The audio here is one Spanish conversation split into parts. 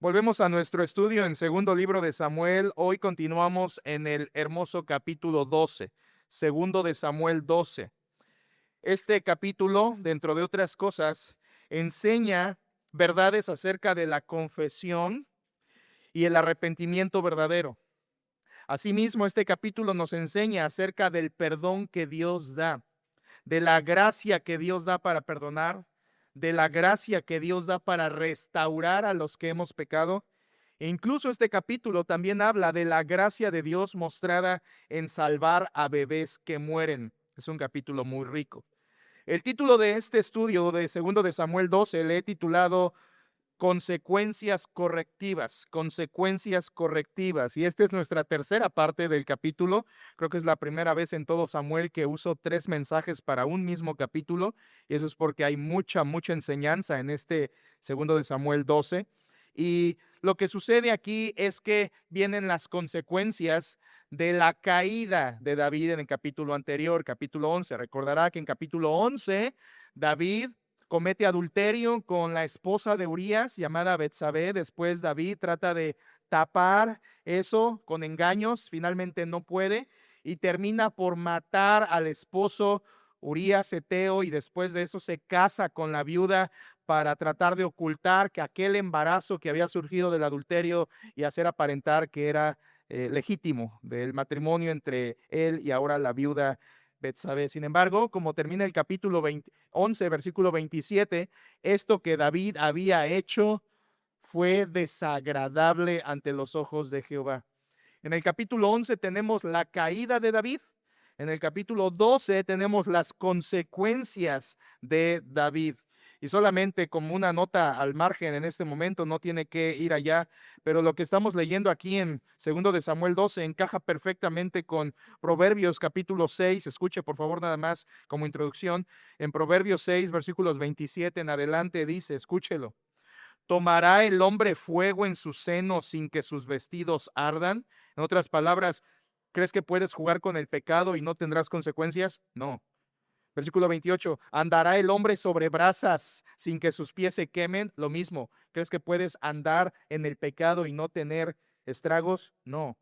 Volvemos a nuestro estudio en segundo libro de Samuel. Hoy continuamos en el hermoso capítulo 12, segundo de Samuel 12. Este capítulo, dentro de otras cosas, enseña verdades acerca de la confesión y el arrepentimiento verdadero. Asimismo, este capítulo nos enseña acerca del perdón que Dios da, de la gracia que Dios da para perdonar, de la gracia que Dios da para restaurar a los que hemos pecado. E incluso este capítulo también habla de la gracia de Dios mostrada en salvar a bebés que mueren. Es un capítulo muy rico. El título de este estudio de segundo de Samuel 12 le he titulado Consecuencias correctivas, consecuencias correctivas. Y esta es nuestra tercera parte del capítulo. Creo que es la primera vez en todo Samuel que uso 3 mensajes para un mismo capítulo. Y eso es porque hay mucha enseñanza en este segundo de Samuel 12. Y lo que sucede aquí es que vienen las consecuencias de la caída de David en el capítulo anterior, capítulo 11. Recordará que en capítulo 11 David comete adulterio con la esposa de Urías llamada Betsabé. Después David trata de tapar eso con engaños, finalmente no puede y termina por matar al esposo Urías Eteo, y después de eso se casa con la viuda para tratar de ocultar que aquel embarazo que había surgido del adulterio y hacer aparentar que era legítimo del matrimonio entre él y ahora la viuda Betsabé. Sin embargo, como termina el capítulo 11, versículo 27, esto que David había hecho fue desagradable ante los ojos de Jehová. En el capítulo 11 tenemos la caída de David. En el capítulo 12 tenemos las consecuencias de David. Y solamente como una nota al margen en este momento, no tiene que ir allá, pero lo que estamos leyendo aquí en segundo de Samuel 12 encaja perfectamente con Proverbios capítulo 6. Escuche por favor nada más como introducción. En Proverbios 6, versículos 27 en adelante dice, escúchelo. ¿Tomará el hombre fuego en su seno sin que sus vestidos ardan? En otras palabras, ¿crees que puedes jugar con el pecado y no tendrás consecuencias? No. Versículo 28, ¿andará el hombre sobre brasas sin que sus pies se quemen? Lo mismo. ¿Crees que puedes andar en el pecado y no tener estragos? No.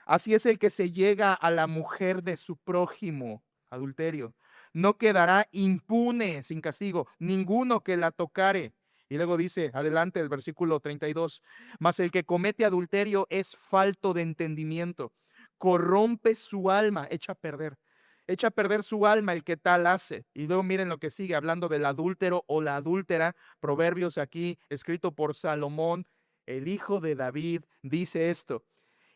Así es el que se llega a la mujer de su prójimo, adulterio. No quedará impune, sin castigo, ninguno que la tocare. Y luego dice, adelante el versículo 32, mas el que comete adulterio es falto de entendimiento, corrompe su alma, echa a perder su alma el que tal hace. Y luego miren lo que sigue, hablando del adúltero o la adúltera, Proverbios aquí, escrito por Salomón, el hijo de David, dice esto.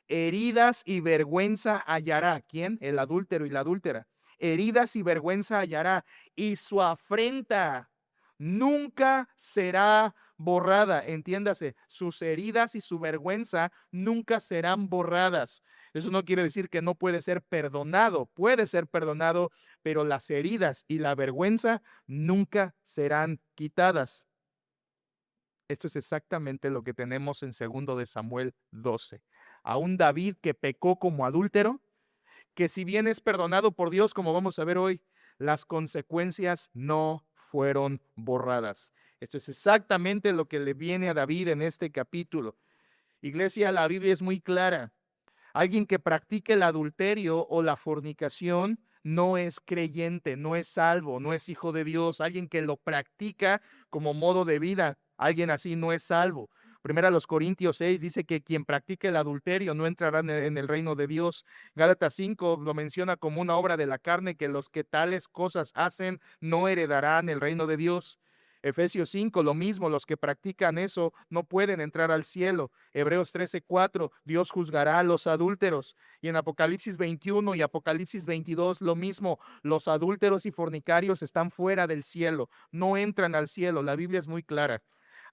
Heridas y vergüenza hallará. ¿Quién? El adúltero y la adúltera. Heridas y vergüenza hallará, y su afrenta nunca será borrada. Entiéndase, sus heridas y su vergüenza nunca serán borradas. Eso no quiere decir que no puede ser perdonado. Puede ser perdonado, pero las heridas y la vergüenza nunca serán quitadas. Esto es exactamente lo que tenemos en segundo de Samuel 12. A un David que pecó como adúltero, que si bien es perdonado por Dios, como vamos a ver hoy, las consecuencias no fueron borradas. Esto es exactamente lo que le viene a David en este capítulo. Iglesia, la Biblia es muy clara. Alguien que practique el adulterio o la fornicación no es creyente, no es salvo, no es hijo de Dios. Alguien que lo practica como modo de vida, alguien así no es salvo. Primera los Corintios 6 dice que quien practique el adulterio no entrará en el reino de Dios. Gálatas 5 lo menciona como una obra de la carne, que los que tales cosas hacen no heredarán el reino de Dios. Efesios 5, lo mismo, los que practican eso no pueden entrar al cielo. Hebreos 13:4, Dios juzgará a los adúlteros. Y en Apocalipsis 21 y Apocalipsis 22, lo mismo, los adúlteros y fornicarios están fuera del cielo, no entran al cielo. La Biblia es muy clara.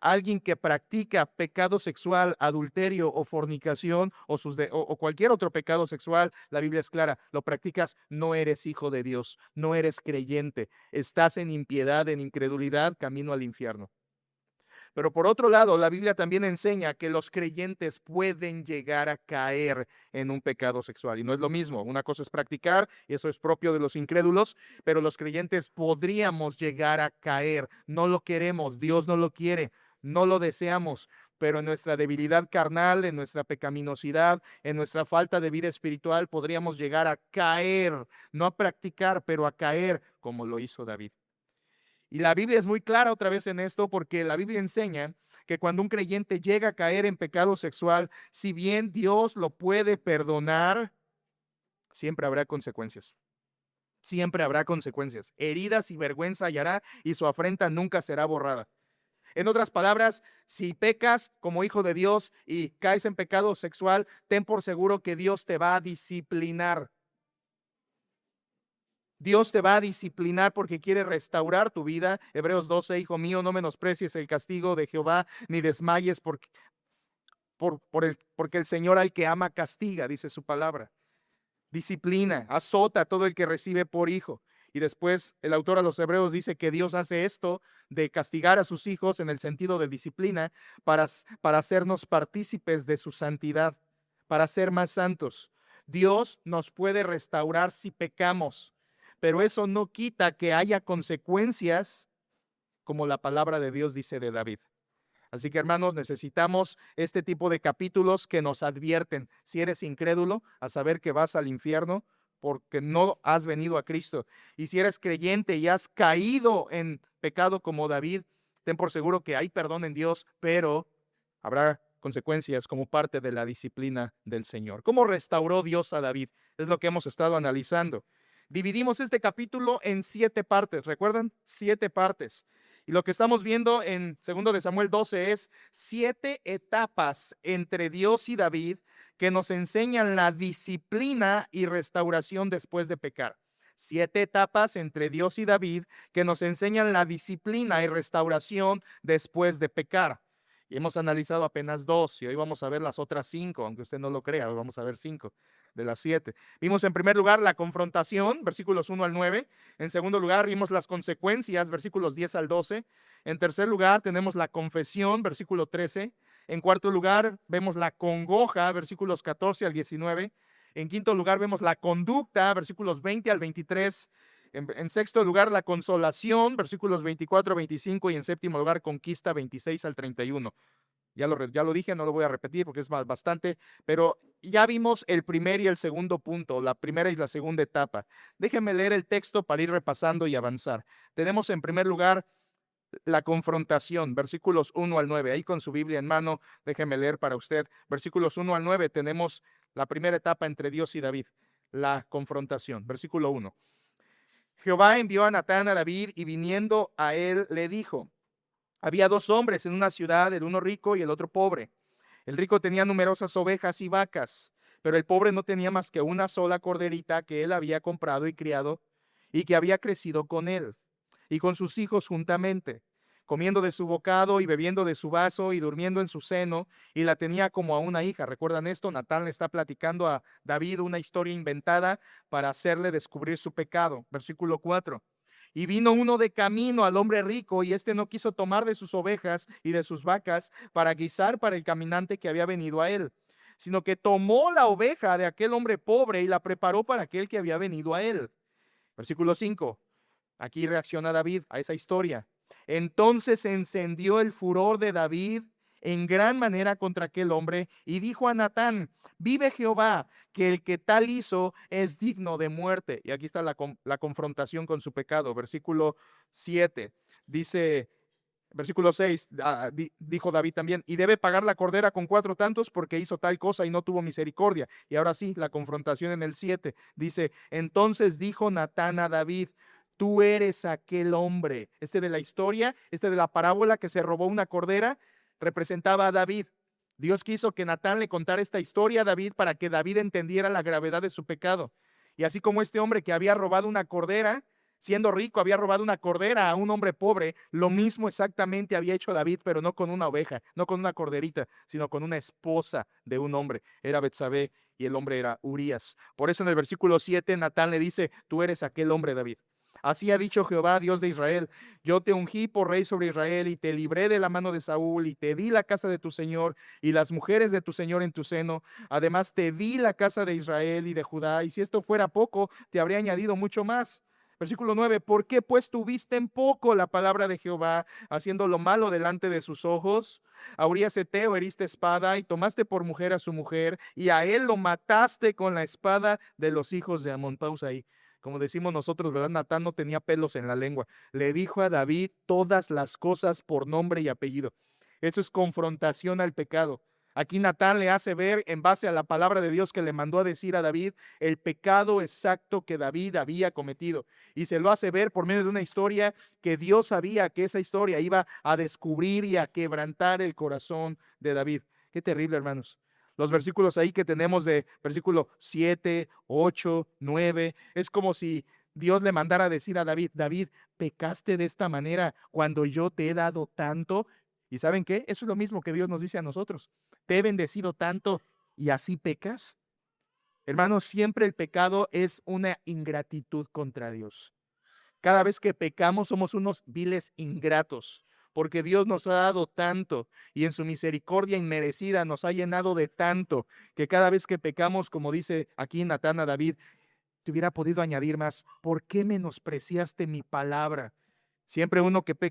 Alguien que practica pecado sexual, adulterio o fornicación o cualquier otro pecado sexual, la Biblia es clara, lo practicas, no eres hijo de Dios, no eres creyente, estás en impiedad, en incredulidad, camino al infierno. Pero por otro lado, la Biblia también enseña que los creyentes pueden llegar a caer en un pecado sexual. Y no es lo mismo. Una cosa es practicar, y eso es propio de los incrédulos, pero los creyentes podríamos llegar a caer. No lo queremos, Dios no lo quiere, no lo deseamos. pero en nuestra debilidad carnal, en nuestra pecaminosidad, en nuestra falta de vida espiritual, podríamos llegar a caer, no a practicar, pero a caer como lo hizo David. Y la Biblia es muy clara otra vez en esto, porque la Biblia enseña que cuando un creyente llega a caer en pecado sexual, si bien Dios lo puede perdonar, siempre habrá consecuencias. Siempre habrá consecuencias. Heridas y vergüenza hallará, y su afrenta nunca será borrada. En otras palabras, si pecas como hijo de Dios y caes en pecado sexual, ten por seguro que Dios te va a disciplinar. Dios te va a disciplinar porque quiere restaurar tu vida. Hebreos 12, hijo mío, no menosprecies el castigo de Jehová, ni desmayes porque el Señor al que ama castiga, dice su palabra. Disciplina, azota a todo el que recibe por hijo. Y después el autor a los Hebreos dice que Dios hace esto de castigar a sus hijos en el sentido de disciplina para hacernos partícipes de su santidad, para ser más santos. Dios nos puede restaurar si pecamos, pero eso no quita que haya consecuencias, como la palabra de Dios dice de David. Así que, hermanos, necesitamos este tipo de capítulos que nos advierten, si eres incrédulo, a saber que vas al infierno porque no has venido a Cristo. Y si eres creyente y has caído en pecado como David, ten por seguro que hay perdón en Dios, pero habrá consecuencias como parte de la disciplina del Señor. ¿Cómo restauró Dios a David? Es lo que hemos estado analizando. Dividimos este capítulo en 7 partes, ¿recuerdan? 7 partes. Y lo que estamos viendo en 2 de Samuel 12 es 7 etapas entre Dios y David que nos enseñan la disciplina y restauración después de pecar. 7 etapas entre Dios y David que nos enseñan la disciplina y restauración después de pecar. Y hemos analizado apenas 2 y hoy vamos a ver las otras 5, aunque usted no lo crea, hoy vamos a ver 5 de las 7. Vimos en primer lugar la confrontación, versículos 1 al 9. En segundo lugar vimos las consecuencias, versículos 10 al 12. En tercer lugar tenemos la confesión, versículo 13. En cuarto lugar vemos la congoja, versículos 14 al 19. En quinto lugar vemos la conducta, versículos 20 al 23. En sexto lugar, la consolación, versículos 24 a 25. Y en séptimo lugar, conquista, 26 al 31. Ya lo dije, no lo voy a repetir porque es bastante, pero ya vimos el primer y el segundo punto, la primera y la segunda etapa. Déjenme leer el texto para ir repasando y avanzar. Tenemos en primer lugar la confrontación, versículos 1 al 9. Ahí con su Biblia en mano, déjenme leer para usted. Versículos 1 al 9 tenemos la primera etapa entre Dios y David, la confrontación. Versículo 1. Jehová envió a Natán a David y viniendo a él le dijo: había 2 hombres en una ciudad, el uno rico y el otro pobre. El rico tenía numerosas ovejas y vacas, pero el pobre no tenía más que una sola corderita que él había comprado y criado y que había crecido con él y con sus hijos juntamente, comiendo de su bocado y bebiendo de su vaso y durmiendo en su seno, y la tenía como a una hija. ¿Recuerdan esto? Natán le está platicando a David una historia inventada para hacerle descubrir su pecado. Versículo 4. Y vino uno de camino al hombre rico, y éste no quiso tomar de sus ovejas y de sus vacas para guisar para el caminante que había venido a él, sino que tomó la oveja de aquel hombre pobre y la preparó para aquel que había venido a él. Versículo 5. Aquí reacciona David a esa historia. Entonces se encendió el furor de David en gran manera contra aquel hombre y dijo a Natán: vive Jehová, que el que tal hizo es digno de muerte. Y aquí está la confrontación con su pecado. Versículo 7 dice, versículo 6, dijo David también: y debe pagar la cordera con 4 tantos porque hizo tal cosa y no tuvo misericordia. Y ahora sí, la confrontación en el 7 dice: entonces dijo Natán a David: tú eres aquel hombre. De la historia, de la parábola que se robó una cordera, representaba a David. Dios quiso que Natán le contara esta historia a David para que David entendiera la gravedad de su pecado. Y así como este hombre que había robado una cordera, siendo rico, había robado una cordera a un hombre pobre, lo mismo exactamente había hecho David, pero no con una oveja, no con una corderita, sino con una esposa de un hombre. Era Betsabé y el hombre era Urías. Por eso en el versículo 7 Natán le dice: tú eres aquel hombre, David. Así ha dicho Jehová, Dios de Israel: yo te ungí por rey sobre Israel y te libré de la mano de Saúl y te di la casa de tu señor y las mujeres de tu señor en tu seno. Además te di la casa de Israel y de Judá, y si esto fuera poco, te habría añadido mucho más. Versículo 9, ¿por qué pues tuviste en poco la palabra de Jehová, haciendo lo malo delante de sus ojos? A Urías Eteo heriste espada y tomaste por mujer a su mujer, y a él lo mataste con la espada de los hijos de Amón. Pausa ahí. Como decimos nosotros, ¿verdad? Natán no tenía pelos en la lengua. Le dijo a David todas las cosas por nombre y apellido. Eso es confrontación al pecado. Aquí Natán le hace ver, en base a la palabra de Dios que le mandó a decir a David, el pecado exacto que David había cometido. Y se lo hace ver por medio de una historia que Dios sabía que esa historia iba a descubrir y a quebrantar el corazón de David. Qué terrible, hermanos. Los versículos ahí que tenemos de versículo 7, 8, 9, es como si Dios le mandara a decir a David, David, pecaste de esta manera cuando yo te he dado tanto. ¿Y saben qué? Eso es lo mismo que Dios nos dice a nosotros. Te he bendecido tanto y así pecas. Hermanos, siempre el pecado es una ingratitud contra Dios. Cada vez que pecamos somos unos viles ingratos, porque Dios nos ha dado tanto y en su misericordia inmerecida nos ha llenado de tanto, que cada vez que pecamos, como dice aquí Natán a David, te hubiera podido añadir más. ¿Por qué menospreciaste mi palabra? Siempre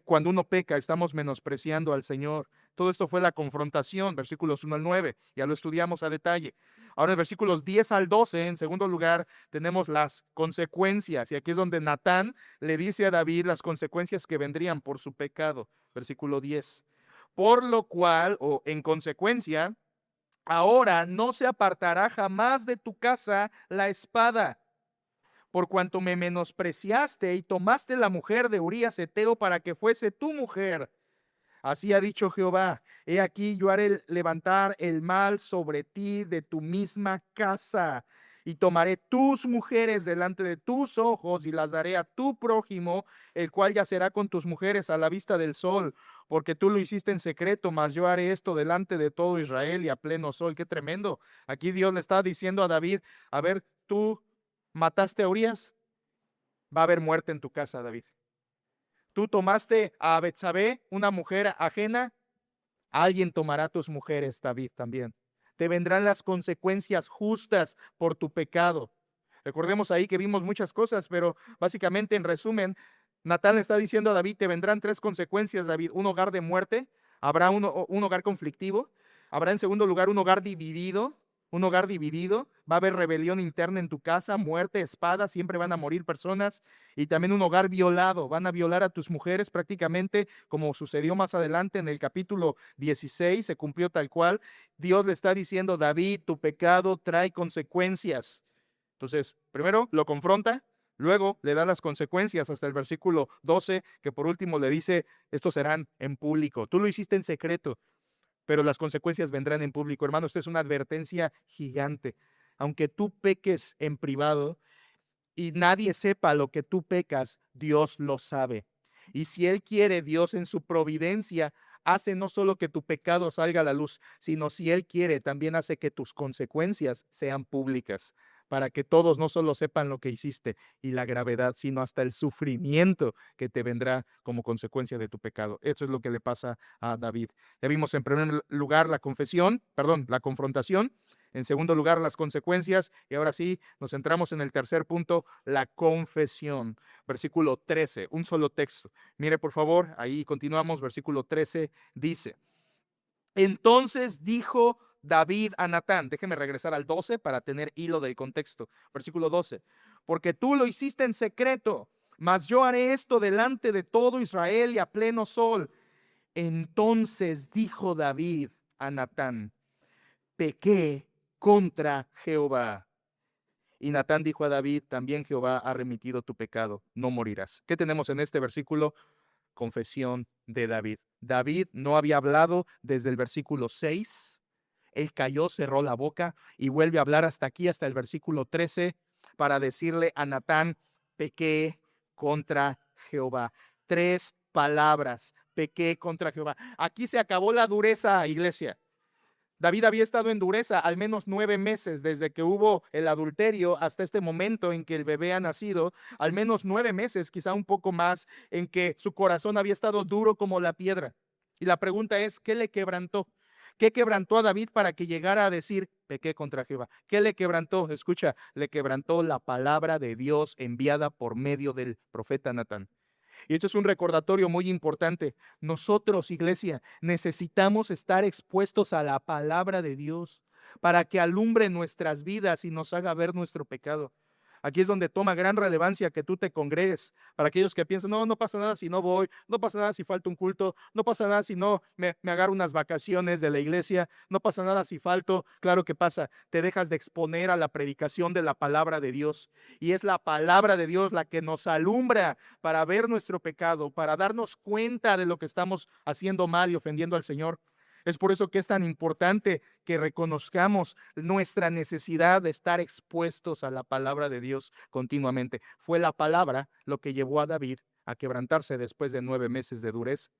cuando uno peca, estamos menospreciando al Señor. Todo esto fue la confrontación, versículos 1 al 9. Ya lo estudiamos a detalle. Ahora en versículos 10 al 12, en segundo lugar, tenemos las consecuencias. Y aquí es donde Natán le dice a David las consecuencias que vendrían por su pecado. Versículo 10. Por lo cual, o en consecuencia, ahora no se apartará jamás de tu casa la espada, por cuanto me menospreciaste y tomaste la mujer de Urías Eteo para que fuese tu mujer. Así ha dicho Jehová, he aquí yo haré levantar el mal sobre ti de tu misma casa, y tomaré tus mujeres delante de tus ojos y las daré a tu prójimo, el cual yacerá con tus mujeres a la vista del sol, porque tú lo hiciste en secreto, mas yo haré esto delante de todo Israel y a pleno sol. Qué tremendo. Aquí Dios le está diciendo a David, a ver, tú mataste a Urías, va a haber muerte en tu casa, David. Tú tomaste a Betsabé, una mujer ajena, alguien tomará tus mujeres, David, también. Te vendrán las consecuencias justas por tu pecado. Recordemos ahí que vimos muchas cosas, pero básicamente, en resumen, Natán está diciendo a David, te vendrán tres consecuencias, David. Un hogar de muerte, habrá un hogar conflictivo, habrá en segundo lugar un hogar dividido, va a haber rebelión interna en tu casa, muerte, espada, siempre van a morir personas, y también un hogar violado, van a violar a tus mujeres prácticamente, como sucedió más adelante en el capítulo 16, se cumplió tal cual. Dios le está diciendo, David, tu pecado trae consecuencias. Entonces, primero lo confronta, luego le da las consecuencias hasta el versículo 12, que por último le dice, estos serán en público. Tú lo hiciste en secreto, pero las consecuencias vendrán en público. Hermano, esta es una advertencia gigante. Aunque tú peques en privado y nadie sepa lo que tú pecas, Dios lo sabe. Y si Él quiere, Dios en su providencia hace no solo que tu pecado salga a la luz, sino si Él quiere, también hace que tus consecuencias sean públicas, para que todos no solo sepan lo que hiciste y la gravedad, sino hasta el sufrimiento que te vendrá como consecuencia de tu pecado. Eso es lo que le pasa a David. Ya vimos en primer lugar la confrontación. En segundo lugar, las consecuencias. Y ahora sí, nos centramos en el tercer punto, la confesión. Versículo 13, un solo texto. Mire, por favor, ahí continuamos. Versículo 13 dice, entonces dijo David a Natán, déjeme regresar al 12 para tener hilo del contexto. Versículo 12, porque tú lo hiciste en secreto, mas yo haré esto delante de todo Israel y a pleno sol. Entonces dijo David a Natán, pequé contra Jehová. Y Natán dijo a David, también Jehová ha remitido tu pecado, no morirás. ¿Qué tenemos en este versículo? Confesión de David. David no había hablado desde el versículo 6. Él cayó, cerró la boca y vuelve a hablar hasta aquí, hasta el versículo 13, para decirle a Natán, pequé contra Jehová. 3 palabras, pequé contra Jehová. Aquí se acabó la dureza, iglesia. David había estado en dureza al menos 9 meses desde que hubo el adulterio hasta este momento en que el bebé ha nacido, al menos 9 meses, quizá un poco más, en que su corazón había estado duro como la piedra. Y la pregunta es, ¿qué le quebrantó? ¿Qué quebrantó a David para que llegara a decir, pequé contra Jehová? ¿Qué le quebrantó? Escucha, le quebrantó la palabra de Dios enviada por medio del profeta Natán. Y esto es un recordatorio muy importante. Nosotros, iglesia, necesitamos estar expuestos a la palabra de Dios para que alumbre nuestras vidas y nos haga ver nuestro pecado. Aquí es donde toma gran relevancia que tú te congregues. Para aquellos que piensan, no, no pasa nada si no voy, no pasa nada si falta un culto, no pasa nada si no me agarro unas vacaciones de la iglesia, no pasa nada si falto. Claro que pasa, te dejas de exponer a la predicación de la palabra de Dios. Y es la palabra de Dios la que nos alumbra para ver nuestro pecado, para darnos cuenta de lo que estamos haciendo mal y ofendiendo al Señor. Es por eso que es tan importante que reconozcamos nuestra necesidad de estar expuestos a la palabra de Dios continuamente. Fue la palabra lo que llevó a David a quebrantarse después de 9 meses de dureza.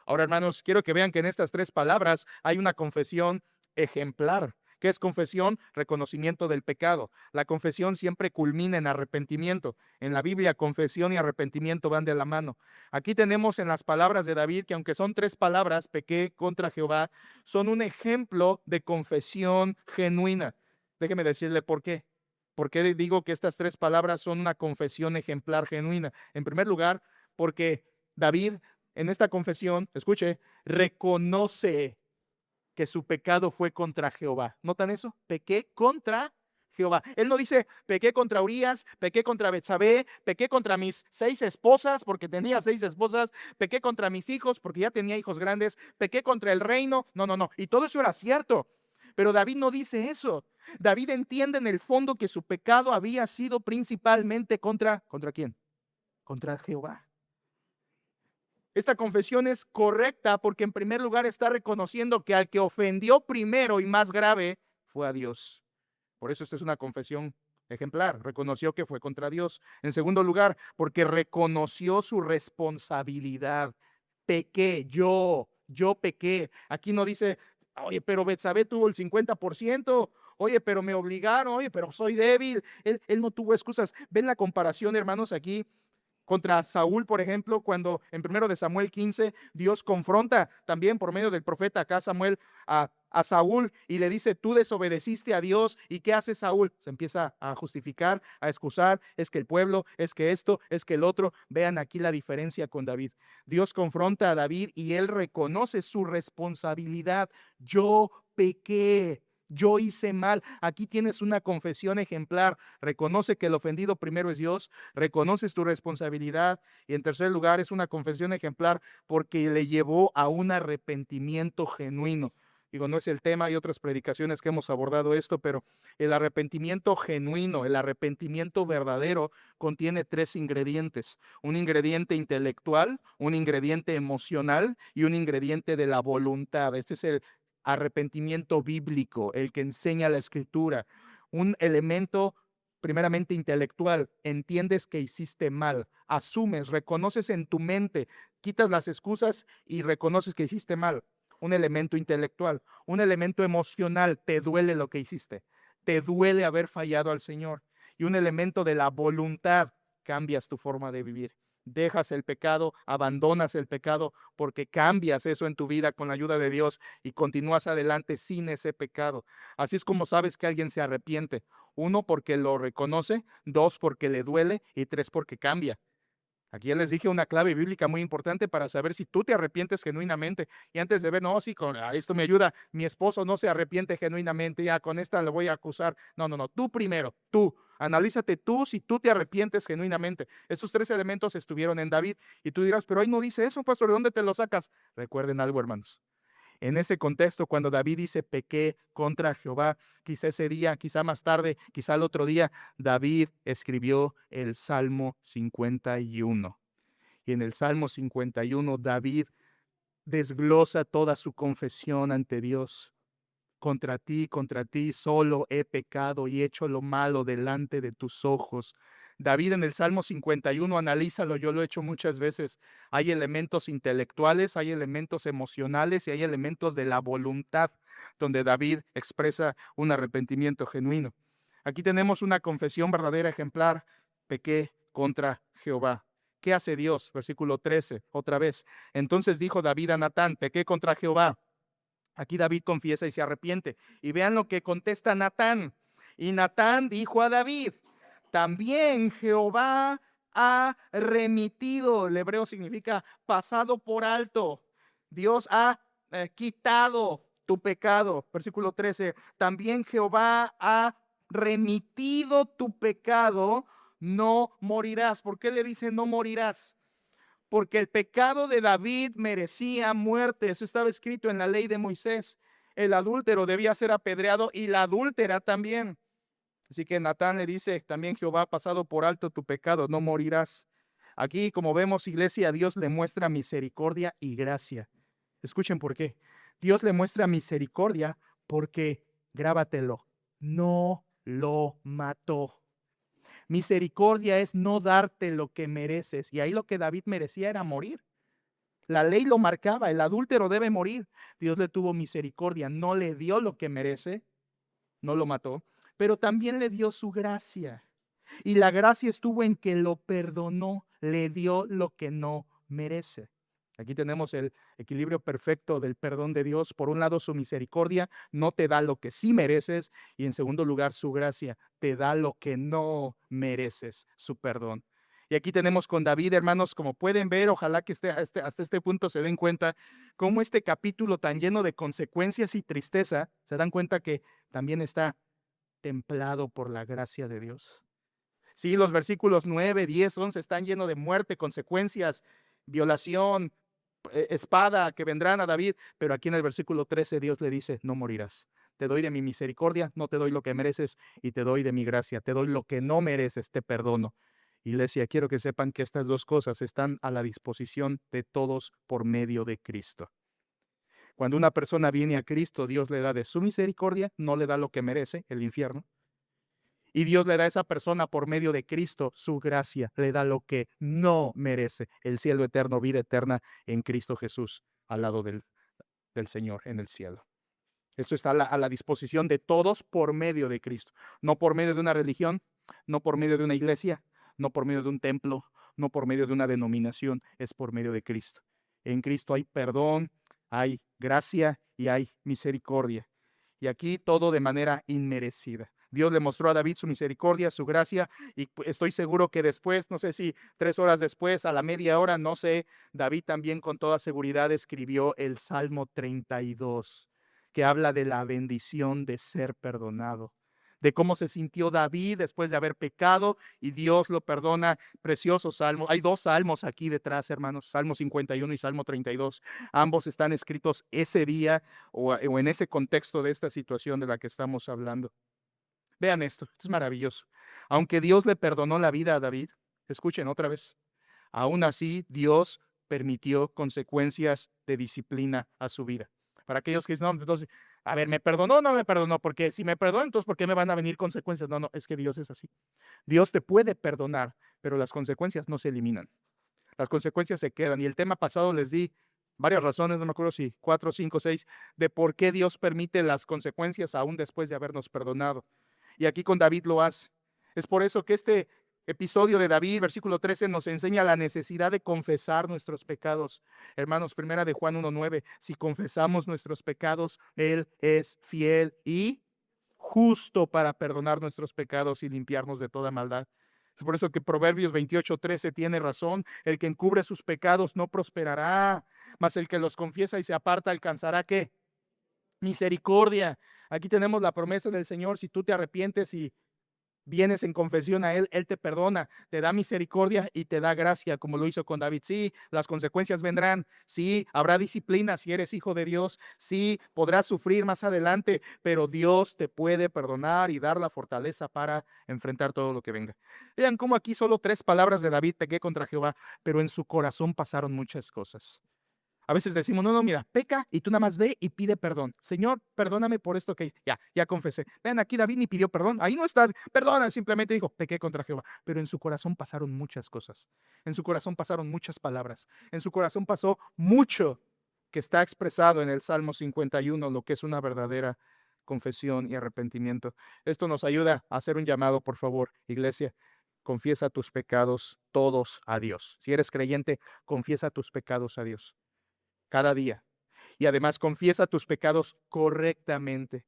Ahora, hermanos, quiero que vean que en estas 3 palabras hay una confesión ejemplar. ¿Qué es confesión? Reconocimiento del pecado. La confesión siempre culmina en arrepentimiento. En la Biblia, confesión y arrepentimiento van de la mano. Aquí tenemos en las palabras de David que aunque son 3 palabras, pequé contra Jehová, son un ejemplo de confesión genuina. Déjeme decirle por qué. ¿Por qué digo que estas 3 palabras son una confesión ejemplar genuina? En primer lugar, porque David en esta confesión, escuche, reconoce que su pecado fue contra Jehová. ¿Notan eso? Pequé contra Jehová. Él no dice, pequé contra Urías, pequé contra Betsabé, pequé contra mis 6 esposas, porque tenía 6 esposas, pequé contra mis hijos, porque ya tenía hijos grandes, pequé contra el reino. No, no, no. Y todo eso era cierto. Pero David no dice eso. David entiende en el fondo que su pecado había sido principalmente ¿contra quién? Contra Jehová. Esta confesión es correcta porque en primer lugar está reconociendo que al que ofendió primero y más grave fue a Dios. Por eso esta es una confesión ejemplar. Reconoció que fue contra Dios. En segundo lugar, porque reconoció su responsabilidad. Pequé, yo pequé. Aquí no dice, oye, pero Betsabé tuvo el 50%. Oye, pero me obligaron. Oye, pero soy débil. Él no tuvo excusas. ¿Ven la comparación, hermanos, aquí? Contra Saúl, por ejemplo, cuando en 1 de Samuel 15, Dios confronta también por medio del profeta acá Samuel a Saúl y le dice, tú desobedeciste a Dios. ¿Y qué hace Saúl? Se empieza a justificar, a excusar, es que el pueblo, es que esto, es que el otro. Vean aquí la diferencia con David. Dios confronta a David y él reconoce su responsabilidad. Yo pequé. Yo hice mal. Aquí tienes una confesión ejemplar. Reconoce que el ofendido primero es Dios, reconoces tu responsabilidad y en tercer lugar es una confesión ejemplar porque le llevó a un arrepentimiento genuino. Digo, no es el tema, hay otras predicaciones que hemos abordado esto, pero el arrepentimiento genuino, el arrepentimiento verdadero contiene 3 ingredientes. Un ingrediente intelectual, un ingrediente emocional y un ingrediente de la voluntad. Este es el arrepentimiento bíblico, el que enseña la Escritura. Un elemento primeramente intelectual, entiendes que hiciste mal, asumes, reconoces en tu mente, quitas las excusas y reconoces que hiciste mal. Un elemento intelectual, un elemento emocional, te duele lo que hiciste, te duele haber fallado al Señor. Y un elemento de la voluntad, cambias tu forma de vivir. Dejas el pecado, abandonas el pecado porque cambias eso en tu vida con la ayuda de Dios y continúas adelante sin ese pecado. Así es como sabes que alguien se arrepiente. 1, porque lo reconoce, 2, porque le duele y 3, porque cambia. Aquí ya les dije una clave bíblica muy importante para saber si tú te arrepientes genuinamente. Y antes de ver, no, sí, esto me ayuda, mi esposo no se arrepiente genuinamente, ya con esta le voy a acusar. No, no, no, tú primero, tú. Analízate tú si tú te arrepientes genuinamente. Esos 3 elementos estuvieron en David. Y tú dirás, pero ahí no dice eso, pastor, ¿de dónde te lo sacas? Recuerden algo, hermanos. En ese contexto, cuando David dice pequé contra Jehová, quizá ese día, quizá más tarde, quizá el otro día, David escribió el Salmo 51. Y en el Salmo 51, David desglosa toda su confesión ante Dios. Contra ti solo he pecado y hecho lo malo delante de tus ojos. David en el Salmo 51, analízalo, yo lo he hecho muchas veces. Hay elementos intelectuales, hay elementos emocionales y hay elementos de la voluntad donde David expresa un arrepentimiento genuino. Aquí tenemos una confesión verdadera ejemplar. Pequé contra Jehová. ¿Qué hace Dios? Versículo 13, otra vez. Entonces dijo David a Natán, pequé contra Jehová. Aquí David confiesa y se arrepiente. Y vean lo que contesta Natán. Y Natán dijo a David: también Jehová ha remitido. El hebreo significa pasado por alto. Dios ha quitado tu pecado. Versículo 13. También Jehová ha remitido tu pecado, no morirás. ¿Por qué le dice no morirás? Porque el pecado de David merecía muerte. Eso estaba escrito en la ley de Moisés. El adúltero debía ser apedreado y la adúltera también. Así que Natán le dice: también Jehová ha pasado por alto tu pecado, no morirás. Aquí, como vemos, iglesia, Dios le muestra misericordia y gracia. Escuchen por qué. Dios le muestra misericordia porque, grábatelo, no lo mató. Misericordia es no darte lo que mereces. Y ahí lo que David merecía era morir. La ley lo marcaba, el adúltero debe morir. Dios le tuvo misericordia, no le dio lo que merece, no lo mató, pero también le dio su gracia. Y la gracia estuvo en que lo perdonó, le dio lo que no merece. Aquí tenemos el equilibrio perfecto del perdón de Dios. Por un lado, su misericordia no te da lo que sí mereces, y en segundo lugar, su gracia te da lo que no mereces, su perdón. Y aquí tenemos con David, hermanos, como pueden ver, ojalá que hasta este punto se den cuenta cómo este capítulo tan lleno de consecuencias y tristeza, se dan cuenta que también está templado por la gracia de Dios. Sí, los versículos 9, 10, 11 están llenos de muerte, consecuencias, violación, espada que vendrán a David, pero aquí en el versículo 13 Dios le dice: no morirás. Te doy de mi misericordia, no te doy lo que mereces, y te doy de mi gracia, te doy lo que no mereces, te perdono. Iglesia, quiero que sepan que estas dos cosas están a la disposición de todos por medio de Cristo. Cuando una persona viene a Cristo, Dios le da de su misericordia, no le da lo que merece, el infierno. Y Dios le da a esa persona por medio de Cristo su gracia, le da lo que no merece, el cielo eterno, vida eterna en Cristo Jesús, al lado del Señor en el cielo. Esto está a la disposición de todos por medio de Cristo, no por medio de una religión, no por medio de una iglesia, no por medio de un templo, no por medio de una denominación, es por medio de Cristo. En Cristo hay perdón, hay gracia y hay misericordia. Y aquí todo de manera inmerecida. Dios le mostró a David su misericordia, su gracia, y estoy seguro que después, no sé si 3 horas después, a la media hora, no sé, David también con toda seguridad escribió el Salmo 32, que habla de la bendición de ser perdonado, de cómo se sintió David después de haber pecado y Dios lo perdona. Precioso salmo. Hay 2 salmos aquí detrás, hermanos, Salmo 51 y Salmo 32. Ambos están escritos ese día o en ese contexto de esta situación de la que estamos hablando. Vean esto es maravilloso. Aunque Dios le perdonó la vida a David, escuchen otra vez, aún así Dios permitió consecuencias de disciplina a su vida. Para aquellos que dicen: no, entonces, a ver, ¿me perdonó o no me perdonó? Porque si me perdonó, entonces, ¿por qué me van a venir consecuencias? No, es que Dios es así. Dios te puede perdonar, pero las consecuencias no se eliminan. Las consecuencias se quedan. Y el tema pasado les di varias razones, no me acuerdo si 4, 5, 6, de por qué Dios permite las consecuencias aún después de habernos perdonado. Y aquí con David lo hace. Es por eso que este episodio de David, versículo 13, nos enseña la necesidad de confesar nuestros pecados. Hermanos, primera de Juan 1:9, si confesamos nuestros pecados, Él es fiel y justo para perdonar nuestros pecados y limpiarnos de toda maldad. Es por eso que Proverbios 28:13 tiene razón: el que encubre sus pecados no prosperará, mas el que los confiesa y se aparta alcanzará ¿qué? Misericordia. Aquí tenemos la promesa del Señor: si tú te arrepientes y vienes en confesión a Él, Él te perdona, te da misericordia y te da gracia, como lo hizo con David. Sí, las consecuencias vendrán. Sí, habrá disciplina si eres hijo de Dios. Sí, podrás sufrir más adelante, pero Dios te puede perdonar y dar la fortaleza para enfrentar todo lo que venga. Vean cómo aquí solo 3 palabras de David: pequé contra Jehová, pero en su corazón pasaron muchas cosas. A veces decimos: no, mira, peca y tú nada más ve y pide perdón. Señor, perdóname por esto que hice. Ya confesé. Vean, aquí David ni pidió perdón. Ahí no está, perdona, simplemente dijo: pequé contra Jehová. Pero en su corazón pasaron muchas cosas. En su corazón pasaron muchas palabras. En su corazón pasó mucho que está expresado en el Salmo 51, lo que es una verdadera confesión y arrepentimiento. Esto nos ayuda a hacer un llamado, por favor, iglesia. Confiesa tus pecados todos a Dios. Si eres creyente, confiesa tus pecados a Dios cada día. Y además confiesa tus pecados correctamente.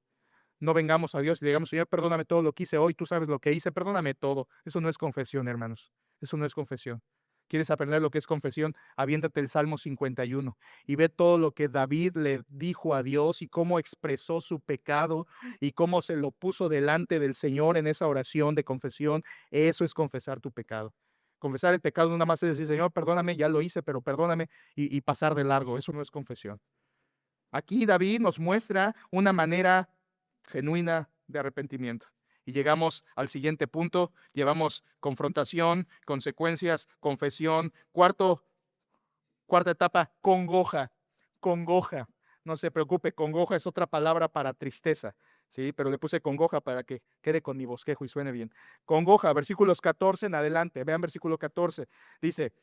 No vengamos a Dios y le digamos, Señor, perdóname todo lo que hice hoy, tú sabes lo que hice, perdóname todo. Eso no es confesión, hermanos. Eso no es confesión. ¿Quieres aprender lo que es confesión? Aviéntate el Salmo 51 y ve todo lo que David le dijo a Dios y cómo expresó su pecado y cómo se lo puso delante del Señor en esa oración de confesión. Eso es confesar tu pecado. Confesar el pecado no nada más es decir, Señor, perdóname, ya lo hice, pero perdóname y pasar de largo. Eso no es confesión. Aquí David nos muestra una manera genuina de arrepentimiento. Y llegamos al siguiente punto, llevamos confrontación, consecuencias, confesión. Cuarta etapa, congoja, congoja. No se preocupe, congoja es otra palabra para tristeza, ¿sí? Pero le puse congoja para que quede con mi bosquejo y suene bien. Congoja, versículos 14 en adelante, vean versículo 14, dice,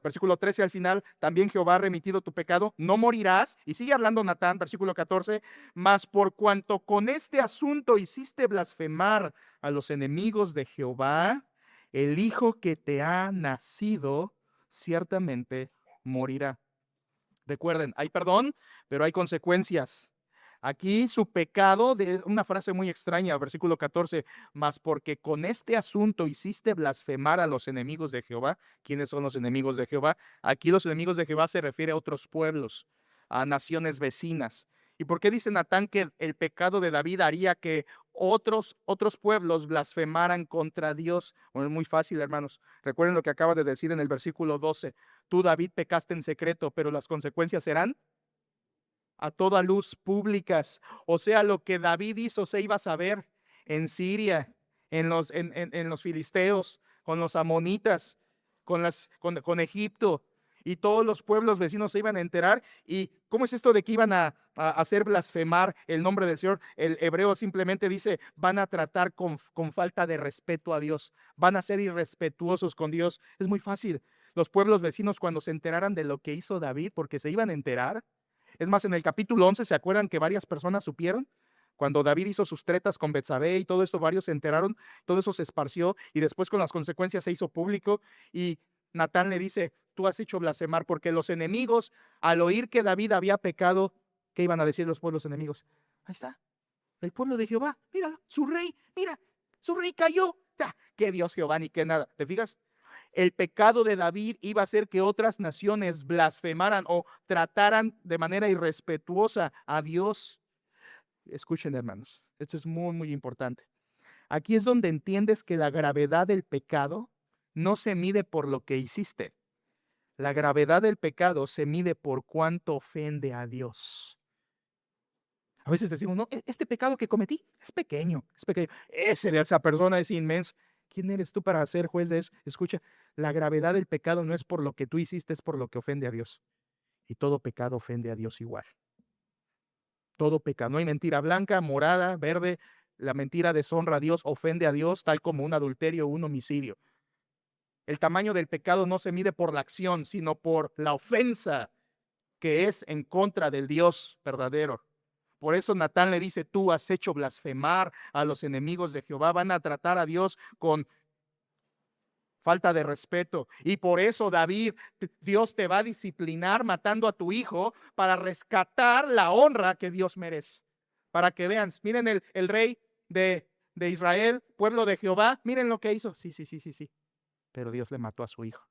versículo 13 al final, también Jehová ha remitido tu pecado, no morirás. Y sigue hablando Natán, versículo 14, mas por cuanto con este asunto hiciste blasfemar a los enemigos de Jehová, el hijo que te ha nacido ciertamente morirá. Recuerden, hay perdón, pero hay consecuencias. Aquí su pecado, de una frase muy extraña, versículo 14, mas porque con este asunto hiciste blasfemar a los enemigos de Jehová. ¿Quiénes son los enemigos de Jehová? Aquí los enemigos de Jehová se refiere a otros pueblos, a naciones vecinas. ¿Y por qué dice Natán que el pecado de David haría que otros pueblos blasfemaran contra Dios? Bueno, es muy fácil, hermanos. Recuerden lo que acaba de decir en el versículo 12. Tú, David, pecaste en secreto, pero las consecuencias serán a toda luz públicas. O sea, lo que David hizo se iba a saber en Siria, en los filisteos, con los amonitas, con Egipto. Y todos los pueblos vecinos se iban a enterar. ¿Y cómo es esto de que iban a hacer blasfemar el nombre del Señor? El hebreo simplemente dice, van a tratar con falta de respeto a Dios. Van a ser irrespetuosos con Dios. Es muy fácil. Los pueblos vecinos, cuando se enteraran de lo que hizo David, porque se iban a enterar. Es más, en el capítulo 11, ¿se acuerdan que varias personas supieron? Cuando David hizo sus tretas con Betsabé y todo eso, varios se enteraron, todo eso se esparció y después con las consecuencias se hizo público. Y Natán le dice, tú has hecho blasfemar, porque los enemigos, al oír que David había pecado, ¿qué iban a decir los pueblos enemigos? Ahí está, el pueblo de Jehová, míralo, su rey, mira, su rey cayó. ¡Qué Dios Jehová ni qué nada! ¿Te fijas? El pecado de David iba a hacer que otras naciones blasfemaran o trataran de manera irrespetuosa a Dios. Escuchen, hermanos, esto es muy, muy importante. Aquí es donde entiendes que la gravedad del pecado no se mide por lo que hiciste. La gravedad del pecado se mide por cuánto ofende a Dios. A veces decimos, no, este pecado que cometí es pequeño, es pequeño. Ese de esa persona es inmenso. ¿Quién eres tú para ser juez de eso? Escucha, la gravedad del pecado no es por lo que tú hiciste, es por lo que ofende a Dios. Y todo pecado ofende a Dios igual. Todo pecado. No hay mentira blanca, morada, verde. La mentira deshonra a Dios, ofende a Dios, tal como un adulterio o un homicidio. El tamaño del pecado no se mide por la acción, sino por la ofensa que es en contra del Dios verdadero. Por eso Natán le dice, tú has hecho blasfemar a los enemigos de Jehová. Van a tratar a Dios con falta de respeto. Y por eso, David, Dios te va a disciplinar matando a tu hijo para rescatar la honra que Dios merece. Para que vean, miren el rey de Israel, pueblo de Jehová, miren lo que hizo. Sí. Pero Dios le mató a su hijo.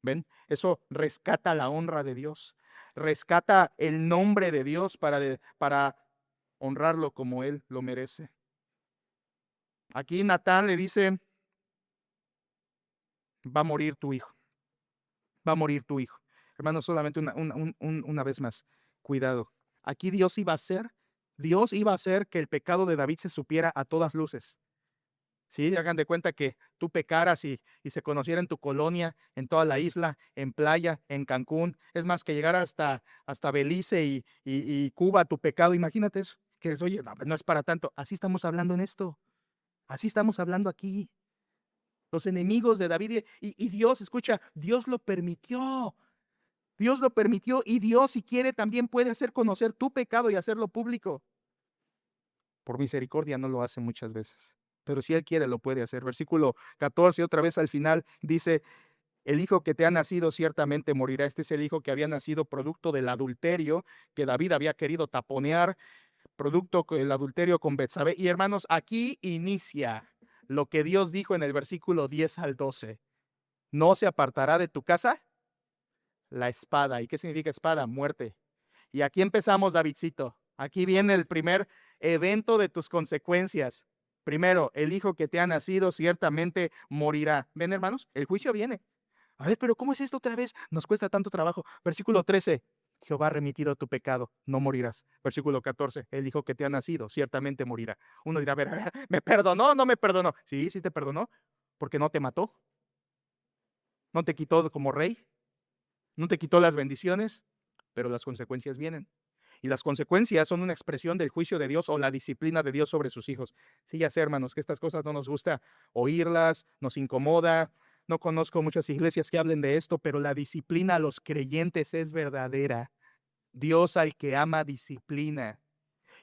¿Ven? Eso rescata la honra de Dios. Rescata el nombre de Dios para honrarlo como Él lo merece. Aquí Natán le dice, va a morir tu hijo. Va a morir tu hijo. Hermano, solamente una vez más, cuidado. Aquí Dios iba a hacer que el pecado de David se supiera a todas luces. Sí, hagan de cuenta que tú pecaras y se conociera en tu colonia, en toda la isla, en playa, en Cancún. Es más, que llegara hasta Belice y Cuba tu pecado. Imagínate eso. Que es, oye, no es para tanto. Así estamos hablando en esto. Así estamos hablando aquí. Los enemigos de David y Dios, escucha, Dios lo permitió. Dios lo permitió y Dios, si quiere, también puede hacer conocer tu pecado y hacerlo público. Por misericordia no lo hace muchas veces, pero si Él quiere lo puede hacer. Versículo 14, otra vez al final, dice, El hijo que te ha nacido ciertamente morirá. Este es el hijo que había nacido producto del adulterio que David había querido taponear, producto del adulterio con Betsabé. Y hermanos, aquí inicia lo que Dios dijo en el versículo 10 al 12. No se apartará de tu casa la espada. ¿Y qué significa espada? Muerte. Y aquí empezamos, Davidcito. Aquí viene el primer evento de tus consecuencias. Primero, el hijo que te ha nacido ciertamente morirá. ¿Ven, hermanos? El juicio viene. A ver, pero ¿cómo es esto otra vez? Nos cuesta tanto trabajo. Versículo 13. Jehová ha remitido tu pecado, no morirás. Versículo 14. El hijo que te ha nacido ciertamente morirá. Uno dirá, a ver, ¿me perdonó o no me perdonó? Sí, sí te perdonó, porque no te mató. No te quitó como rey. No te quitó las bendiciones, pero las consecuencias vienen. Y las consecuencias son una expresión del juicio de Dios o la disciplina de Dios sobre sus hijos. Sí, ya sé, hermanos, que estas cosas no nos gusta oírlas, nos incomoda. No conozco muchas iglesias que hablen de esto, pero la disciplina a los creyentes es verdadera. Dios al que ama disciplina.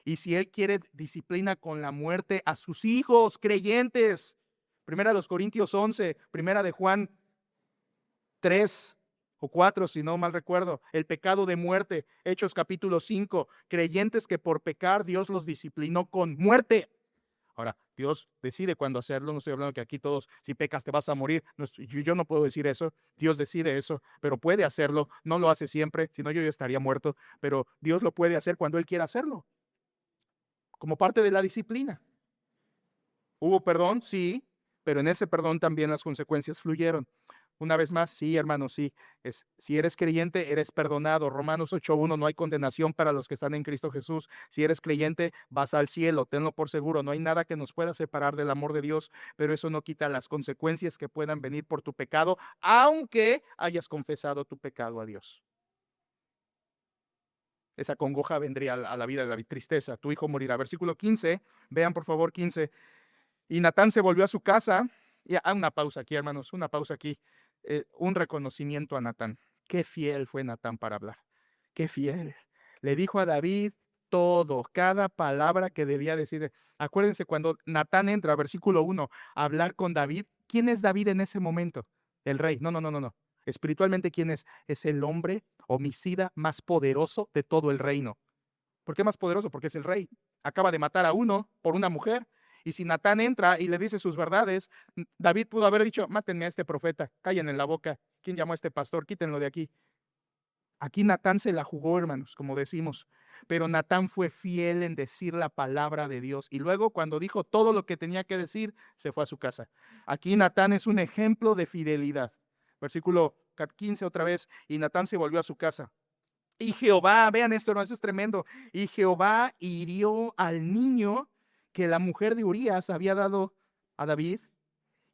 Y si Él quiere disciplina con la muerte a sus hijos creyentes. Primera de los Corintios 11, primera de Juan 3 o 4, si no mal recuerdo, el pecado de muerte, Hechos capítulo 5, creyentes que por pecar Dios los disciplinó con muerte. Ahora, Dios decide cuándo hacerlo, no estoy hablando que aquí todos, si pecas te vas a morir, no, yo no puedo decir eso, Dios decide eso, pero puede hacerlo, no lo hace siempre, si no yo ya estaría muerto, pero Dios lo puede hacer cuando Él quiera hacerlo, como parte de la disciplina. ¿Hubo perdón? Sí, pero en ese perdón también las consecuencias fluyeron. Una vez más, sí, hermano, sí. Si eres creyente, eres perdonado. Romanos 8:1, no hay condenación para los que están en Cristo Jesús. Si eres creyente, vas al cielo, tenlo por seguro. No hay nada que nos pueda separar del amor de Dios, pero eso no quita las consecuencias que puedan venir por tu pecado, aunque hayas confesado tu pecado a Dios. Esa congoja vendría a la vida de David, tristeza. Tu hijo morirá. Versículo 15, vean por favor 15. Y Natán se volvió a su casa. Y una pausa aquí, hermanos, una pausa aquí. Un reconocimiento a Natán. Qué fiel fue Natán para hablar. Qué fiel. Le dijo a David todo, cada palabra que debía decir. Acuérdense cuando Natán entra, versículo 1, a hablar con David. ¿Quién es David en ese momento? El rey. No. Espiritualmente, ¿quién es? Es el hombre homicida más poderoso de todo el reino. ¿Por qué más poderoso? Porque es el rey. Acaba de matar a uno por una mujer. Y si Natán entra y le dice sus verdades, David pudo haber dicho, mátenme a este profeta, callen en la boca. ¿Quién llamó a este pastor? Quítenlo de aquí. Aquí Natán se la jugó, hermanos, como decimos. Pero Natán fue fiel en decir la palabra de Dios. Y luego, cuando dijo todo lo que tenía que decir, se fue a su casa. Aquí Natán es un ejemplo de fidelidad. Versículo 15 otra vez. Y Natán se volvió a su casa. Y Jehová, vean esto, hermanos, es tremendo. Y Jehová hirió al niño que la mujer de Urías había dado a David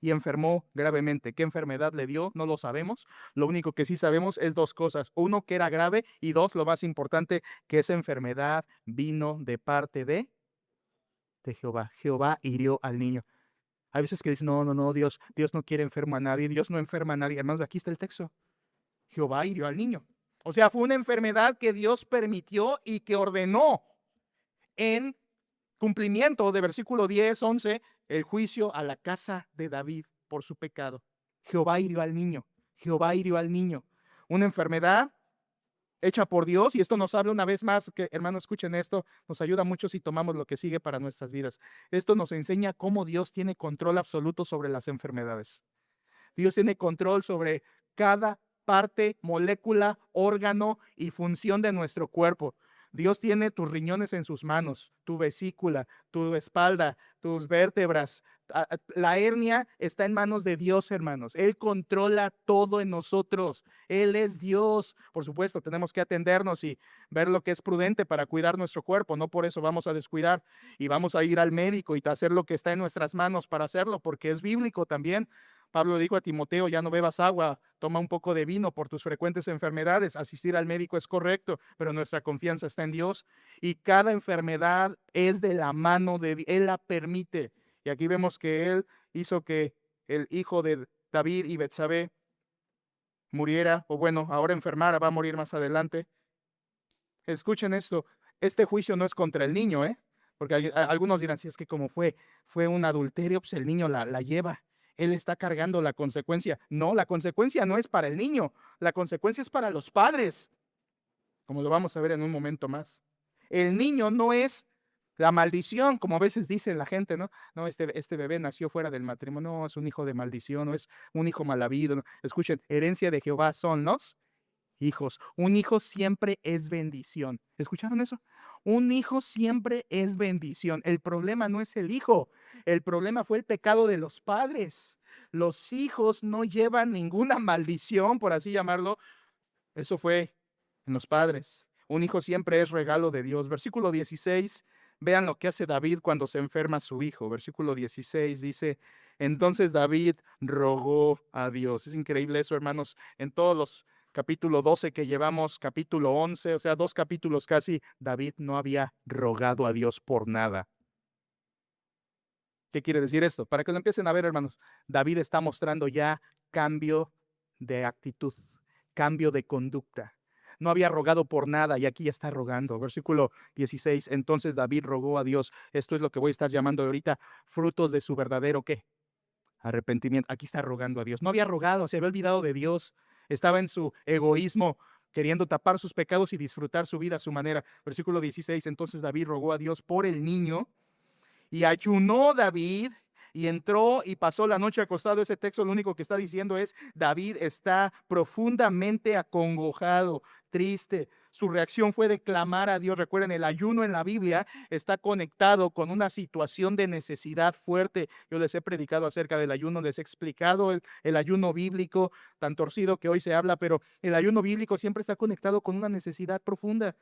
y enfermó gravemente. ¿Qué enfermedad le dio? No lo sabemos. Lo único que sí sabemos es dos cosas. Uno, que era grave, y dos, lo más importante, que esa enfermedad vino de parte de Jehová. Jehová hirió al niño. Hay veces que dicen, no, Dios no quiere enfermo a nadie, Dios no enferma a nadie. Hermanos, aquí está el texto. Jehová hirió al niño. O sea, fue una enfermedad que Dios permitió y que ordenó en cumplimiento de versículo 10, 11, el juicio a la casa de David por su pecado. Jehová hirió al niño. Jehová hirió al niño. Una enfermedad hecha por Dios, y esto nos habla una vez más, que hermanos escuchen esto, nos ayuda mucho si tomamos lo que sigue para nuestras vidas. Esto nos enseña cómo Dios tiene control absoluto sobre las enfermedades. Dios tiene control sobre cada parte, molécula, órgano y función de nuestro cuerpo. Dios tiene tus riñones en sus manos, tu vesícula, tu espalda, tus vértebras. La hernia está en manos de Dios, hermanos. Él controla todo en nosotros. Él es Dios. Por supuesto, tenemos que atendernos y ver lo que es prudente para cuidar nuestro cuerpo. No por eso vamos a descuidar y vamos a ir al médico y hacer lo que está en nuestras manos para hacerlo, porque es bíblico también. Pablo le dijo a Timoteo, ya no bebas agua, toma un poco de vino por tus frecuentes enfermedades. Asistir al médico es correcto, pero nuestra confianza está en Dios. Y cada enfermedad es de la mano de Dios, Él la permite. Y aquí vemos que Él hizo que el hijo de David y Betsabé muriera, o bueno, ahora enfermara, va a morir más adelante. Escuchen esto, este juicio no es contra el niño, porque algunos dirán, si es que como fue un adulterio, pues el niño la lleva. Él está cargando la consecuencia. No, la consecuencia no es para el niño, la consecuencia es para los padres, como lo vamos a ver en un momento más. El niño no es la maldición, como a veces dice la gente, ¿no? No, este bebé nació fuera del matrimonio, no, es un hijo de maldición, no es un hijo mal habido. No. Escuchen, herencia de Jehová son los hijos. Un hijo siempre es bendición. ¿Escucharon eso? Un hijo siempre es bendición. El problema no es el hijo, el problema fue el pecado de los padres. Los hijos no llevan ninguna maldición, por así llamarlo. Eso fue en los padres. Un hijo siempre es regalo de Dios. Versículo 16, vean lo que hace David cuando se enferma su hijo. Versículo 16 dice, entonces David rogó a Dios. Es increíble eso, hermanos. En todos los capítulo 12 que llevamos, capítulo 11, o sea, 2 capítulos casi, David no había rogado a Dios por nada. ¿Qué quiere decir esto? Para que lo empiecen a ver, hermanos, David está mostrando ya cambio de actitud, cambio de conducta. No había rogado por nada y aquí ya está rogando. Versículo 16, entonces David rogó a Dios. Esto es lo que voy a estar llamando ahorita frutos de su verdadero, ¿qué? Arrepentimiento. Aquí está rogando a Dios. No había rogado, se había olvidado de Dios. Estaba en su egoísmo, queriendo tapar sus pecados y disfrutar su vida a su manera. Versículo 16, entonces David rogó a Dios por el niño y ayunó David y entró y pasó la noche acostado. Ese texto lo único que está diciendo es, David está profundamente acongojado, triste. Su reacción fue de clamar a Dios. Recuerden, el ayuno en la Biblia está conectado con una situación de necesidad fuerte. Yo les he predicado acerca del ayuno, les he explicado el ayuno bíblico, tan torcido que hoy se habla, pero el ayuno bíblico siempre está conectado con una necesidad profunda,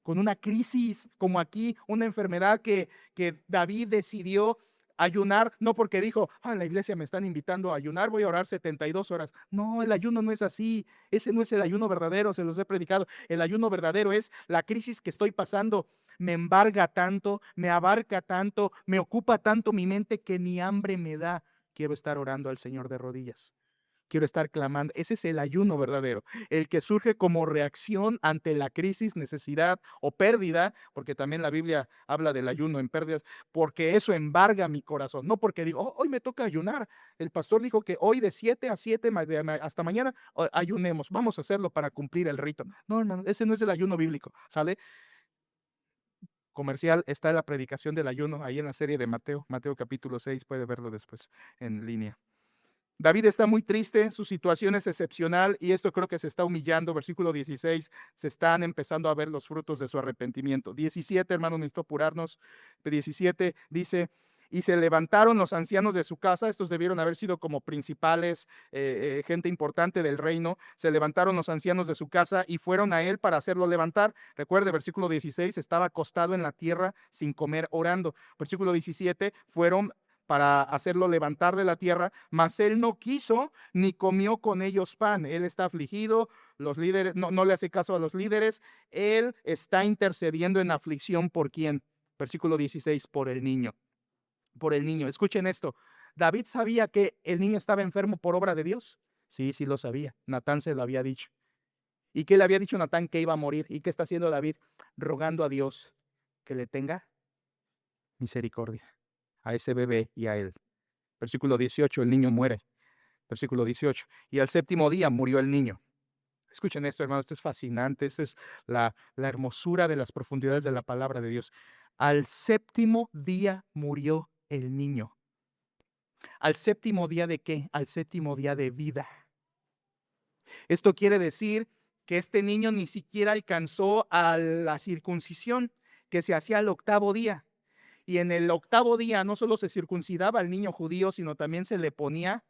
con una crisis, como aquí, una enfermedad que David decidió ayunar, no porque dijo, en la iglesia me están invitando a ayunar, voy a orar 72 horas. No, el ayuno no es así. Ese no es el ayuno verdadero, se los he predicado. El ayuno verdadero es la crisis que estoy pasando. Me embarga tanto, me abarca tanto, me ocupa tanto mi mente que ni hambre me da. Quiero estar orando al Señor de rodillas. Quiero estar clamando. Ese es el ayuno verdadero, el que surge como reacción ante la crisis, necesidad o pérdida, porque también la Biblia habla del ayuno en pérdidas, porque eso embarga mi corazón, no porque digo, hoy me toca ayunar. El pastor dijo que hoy de 7 a 7 hasta mañana ayunemos, vamos a hacerlo para cumplir el rito. No, hermano, ese no es el ayuno bíblico, ¿sale? Comercial, está la predicación del ayuno ahí en la serie de Mateo, Mateo capítulo 6, puede verlo después en línea. David está muy triste, su situación es excepcional y esto creo que se está humillando. Versículo 16, se están empezando a ver los frutos de su arrepentimiento. 17, hermanos, necesito apurarnos. 17 dice, y se levantaron los ancianos de su casa, estos debieron haber sido como principales, gente importante del reino. Se levantaron los ancianos de su casa y fueron a él para hacerlo levantar. Recuerde, versículo 16, estaba acostado en la tierra sin comer, orando. Versículo 17, fueron para hacerlo levantar de la tierra, mas él no quiso ni comió con ellos pan. Él está afligido, los líderes, no le hace caso a los líderes, él está intercediendo en aflicción por quién. Versículo 16, por el niño, por el niño. Escuchen esto, David sabía que el niño estaba enfermo por obra de Dios. Sí, sí lo sabía, Natán se lo había dicho. ¿Y qué le había dicho Natán? Que iba a morir. ¿Y qué está haciendo David? Rogando a Dios que le tenga misericordia a ese bebé y a él. Versículo 18, el niño muere. Versículo 18, y al séptimo día murió el niño. Escuchen esto, hermanos, esto es fascinante, esto es la hermosura de las profundidades de la palabra de Dios. Al séptimo día murió el niño. ¿Al séptimo día de qué? Al séptimo día de vida. Esto quiere decir que este niño ni siquiera alcanzó a la circuncisión que se hacía al octavo día. Y en el octavo día no solo se circuncidaba al niño judío, sino también se le ponía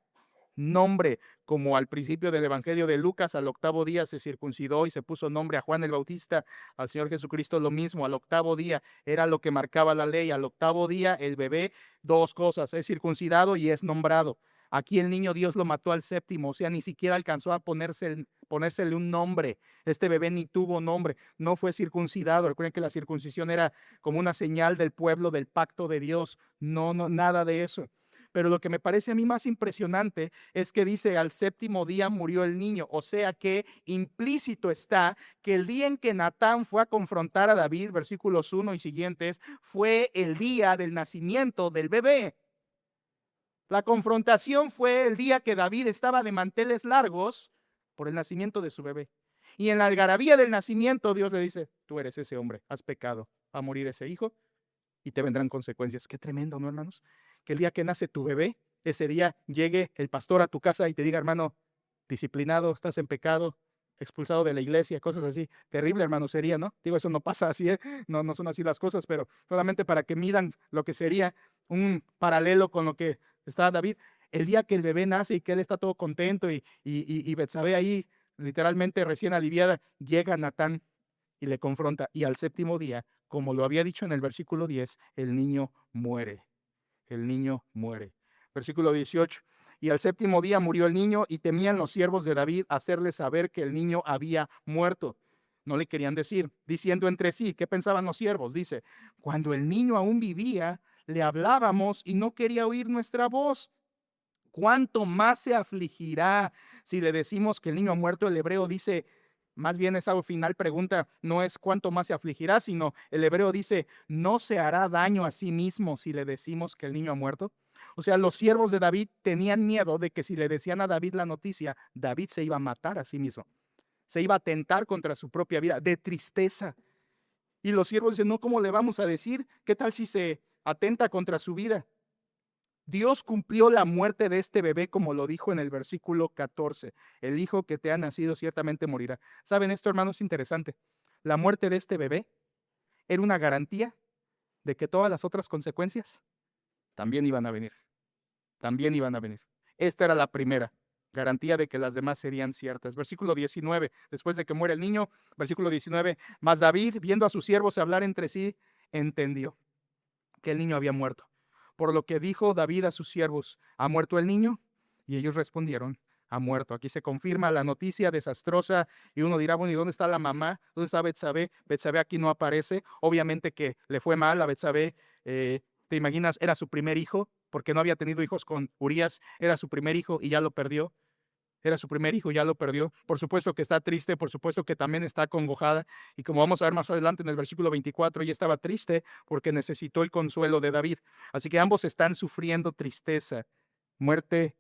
nombre, como al principio del Evangelio de Lucas, al octavo día se circuncidó y se puso nombre a Juan el Bautista, al Señor Jesucristo lo mismo, al octavo día era lo que marcaba la ley, al octavo día el bebé, dos cosas, es circuncidado y es nombrado. Aquí el niño Dios lo mató al séptimo, o sea, ni siquiera alcanzó a ponérsele un nombre. Este bebé ni tuvo nombre, no fue circuncidado. Recuerden que la circuncisión era como una señal del pueblo, del pacto de Dios. No, nada de eso. Pero lo que me parece a mí más impresionante es que dice, al séptimo día murió el niño. O sea que implícito está que el día en que Natán fue a confrontar a David, versículos 1 y siguientes, fue el día del nacimiento del bebé. La confrontación fue el día que David estaba de manteles largos por el nacimiento de su bebé. Y en la algarabía del nacimiento, Dios le dice, tú eres ese hombre, has pecado, va a morir ese hijo y te vendrán consecuencias. Qué tremendo, ¿no, hermanos? Que el día que nace tu bebé, ese día llegue el pastor a tu casa y te diga, hermano, disciplinado, estás en pecado, expulsado de la iglesia, cosas así. Terrible, hermano, sería, ¿no? Digo, eso no pasa así, ¿eh? No son así las cosas, pero solamente para que midan lo que sería un paralelo con lo que está David. El día que el bebé nace y que él está todo contento y Betsabé ahí, literalmente recién aliviada, llega Natán y le confronta. Y al séptimo día, como lo había dicho en el versículo 10, el niño muere. El niño muere. Versículo 18. Y al séptimo día murió el niño y temían los siervos de David hacerle saber que el niño había muerto. No le querían decir, diciendo entre sí, ¿qué pensaban los siervos? Dice, cuando el niño aún vivía, le hablábamos y no quería oír nuestra voz. ¿Cuánto más se afligirá si le decimos que el niño ha muerto? El hebreo dice, más bien esa final pregunta no es cuánto más se afligirá, sino el hebreo dice, ¿no se hará daño a sí mismo si le decimos que el niño ha muerto? O sea, los siervos de David tenían miedo de que si le decían a David la noticia, David se iba a matar a sí mismo. Se iba a atentar contra su propia vida, de tristeza. Y los siervos dicen, no, ¿cómo le vamos a decir? ¿Qué tal si se atenta contra su vida? Dios cumplió la muerte de este bebé como lo dijo en el versículo 14. El hijo que te ha nacido ciertamente morirá. ¿Saben esto, hermanos? Es interesante. La muerte de este bebé era una garantía de que todas las otras consecuencias también iban a venir. También iban a venir. Esta era la primera garantía de que las demás serían ciertas. Versículo 19, después de que muere el niño, versículo 19, mas David, viendo a sus siervos hablar entre sí, entendió que el niño había muerto. Por lo que dijo David a sus siervos, ¿ha muerto el niño? Y ellos respondieron, ha muerto. Aquí se confirma la noticia desastrosa y uno dirá, bueno, ¿y dónde está la mamá? ¿Dónde está Betsabé? Betsabé aquí no aparece. Obviamente que le fue mal a Betsabé. ¿Te imaginas? Era su primer hijo, porque no había tenido hijos con Urías. Era su primer hijo y ya lo perdió. Era su primer hijo, ya lo perdió. Por supuesto que está triste, por supuesto que también está acongojada. Y como vamos a ver más adelante en el versículo 24, ella estaba triste porque necesitó el consuelo de David. Así que ambos están sufriendo tristeza, muerte,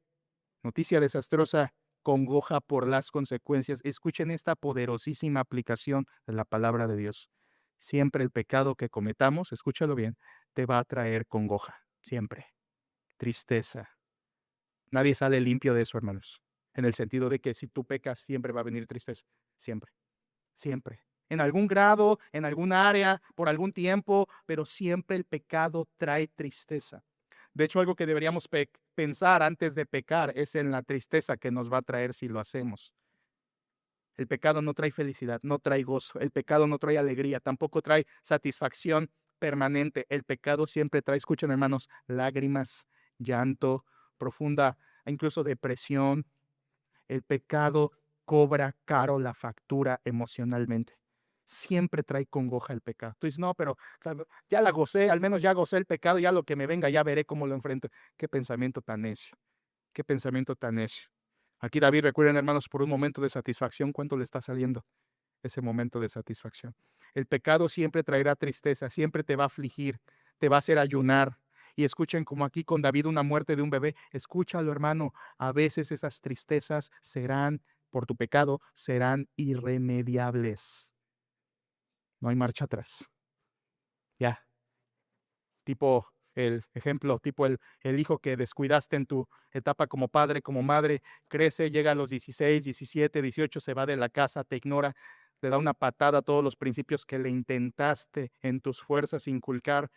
noticia desastrosa, congoja por las consecuencias. Escuchen esta poderosísima aplicación de la palabra de Dios. Siempre el pecado que cometamos, escúchalo bien, te va a traer congoja. Siempre. Tristeza. Nadie sale limpio de eso, hermanos. En el sentido de que si tú pecas, siempre va a venir tristeza. Siempre. Siempre. En algún grado, en algún área, por algún tiempo, pero siempre el pecado trae tristeza. De hecho, algo que deberíamos pensar antes de pecar es en la tristeza que nos va a traer si lo hacemos. El pecado no trae felicidad, no trae gozo. El pecado no trae alegría, tampoco trae satisfacción permanente. El pecado siempre trae, escuchen hermanos, lágrimas, llanto, profunda, incluso depresión. El pecado cobra caro la factura emocionalmente. Siempre trae congoja el pecado. Tú dices, no, pero ya la gocé, al menos ya gocé el pecado, ya lo que me venga, ya veré cómo lo enfrento. Qué pensamiento tan necio. Qué pensamiento tan necio. Aquí David, recuerden hermanos, por un momento de satisfacción, ¿cuánto le está saliendo ese momento de satisfacción? El pecado siempre traerá tristeza, siempre te va a afligir, te va a hacer ayunar. Y escuchen como aquí con David una muerte de un bebé. Escúchalo, hermano. A veces esas tristezas serán, por tu pecado, serán irremediables. No hay marcha atrás. Ya. Tipo el ejemplo, tipo el hijo que descuidaste en tu etapa como padre, como madre, crece, llega a los 16, 17, 18, se va de la casa, te ignora, te da una patada a todos los principios que le intentaste en tus fuerzas inculcar.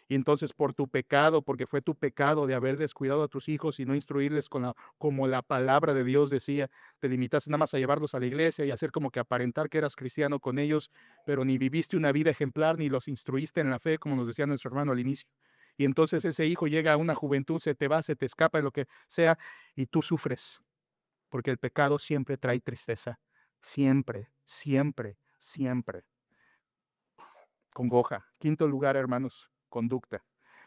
Y entonces por tu pecado, porque fue tu pecado de haber descuidado a tus hijos y no instruirles como la palabra de Dios decía, te limitaste nada más a llevarlos a la iglesia y hacer como que aparentar que eras cristiano con ellos, pero ni viviste una vida ejemplar, ni los instruiste en la fe, como nos decía nuestro hermano al inicio. Y entonces ese hijo llega a una juventud, se te va, se te escapa, de lo que sea, y tú sufres, porque el pecado siempre trae tristeza. Siempre, siempre, siempre. Congoja. Quinto lugar, hermanos, conducta.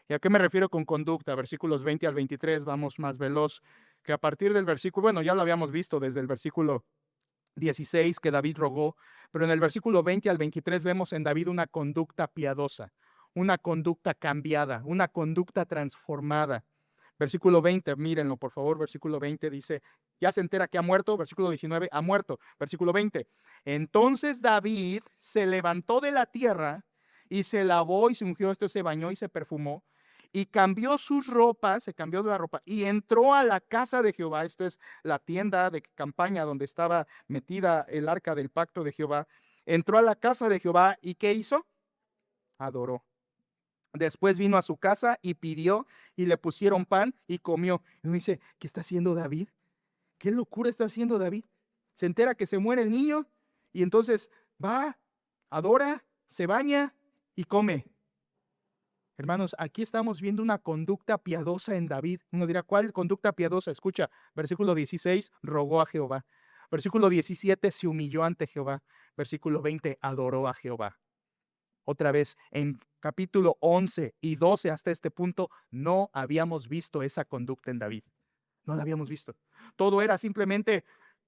¿Y a qué me refiero con conducta? Versículos 20 al 23, vamos más veloz, que a partir del versículo, bueno, ya lo habíamos visto desde el versículo 16 que David rogó, pero en el versículo 20 al 23 vemos en David una conducta piadosa, una conducta cambiada, una conducta transformada. Versículo 20, mírenlo por favor, versículo 20 dice, ya se entera que ha muerto, versículo 19, ha muerto, versículo 20. Entonces David se levantó de la tierra y se lavó y se ungió, esto se bañó y se perfumó y cambió sus ropas, se cambió de la ropa y entró a la casa de Jehová, esto es la tienda de campaña donde estaba metida el arca del pacto de Jehová, entró a la casa de Jehová y ¿qué hizo? Adoró. Después vino a su casa y pidió y le pusieron pan y comió. Y uno dice, ¿qué está haciendo David? ¿Qué locura está haciendo David? Se entera que se muere el niño y entonces va, adora, se baña y come. Hermanos, aquí estamos viendo una conducta piadosa en David. Uno dirá, ¿cuál conducta piadosa? Escucha, versículo 16, rogó a Jehová. Versículo 17, se humilló ante Jehová. Versículo 20, adoró a Jehová. Otra vez, en capítulo 11 y 12 hasta este punto, no habíamos visto esa conducta en David. No la habíamos visto. Todo era simplemente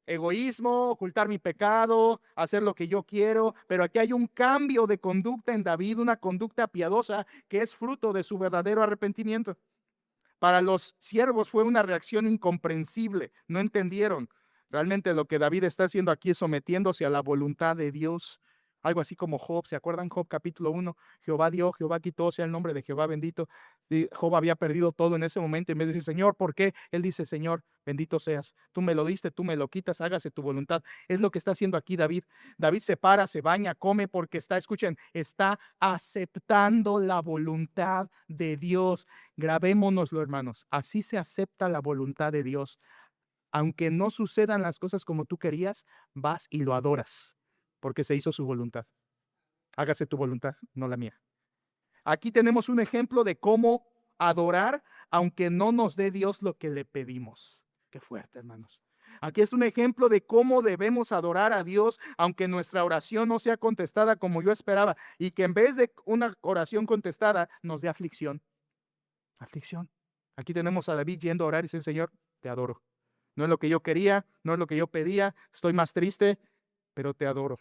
egoísmo, ocultar mi pecado, hacer lo que yo quiero, pero aquí hay un cambio de conducta en David, una conducta piadosa que es fruto de su verdadero arrepentimiento. Para los siervos fue una reacción incomprensible, no entendieron. Realmente lo que David está haciendo aquí es sometiéndose a la voluntad de Dios. Algo así como Job, ¿se acuerdan? Job capítulo 1, Jehová dio, Jehová quitó, sea el nombre de Jehová bendito. Y Job había perdido todo en ese momento. En vez de decir, Señor, ¿por qué? Él dice, Señor, bendito seas. Tú me lo diste, tú me lo quitas, hágase tu voluntad. Es lo que está haciendo aquí David. David se para, se baña, come porque está, escuchen, está aceptando la voluntad de Dios. Grabémonoslo, hermanos. Así se acepta la voluntad de Dios. Aunque no sucedan las cosas como tú querías, vas y lo adoras porque se hizo su voluntad. Hágase tu voluntad, no la mía. Aquí tenemos un ejemplo de cómo adorar aunque no nos dé Dios lo que le pedimos. Qué fuerte, hermanos. Aquí es un ejemplo de cómo debemos adorar a Dios aunque nuestra oración no sea contestada como yo esperaba y que en vez de una oración contestada nos dé aflicción. Aflicción. Aquí tenemos a David yendo a orar y dice, Señor, te adoro. No es lo que yo quería, no es lo que yo pedía, estoy más triste, pero te adoro.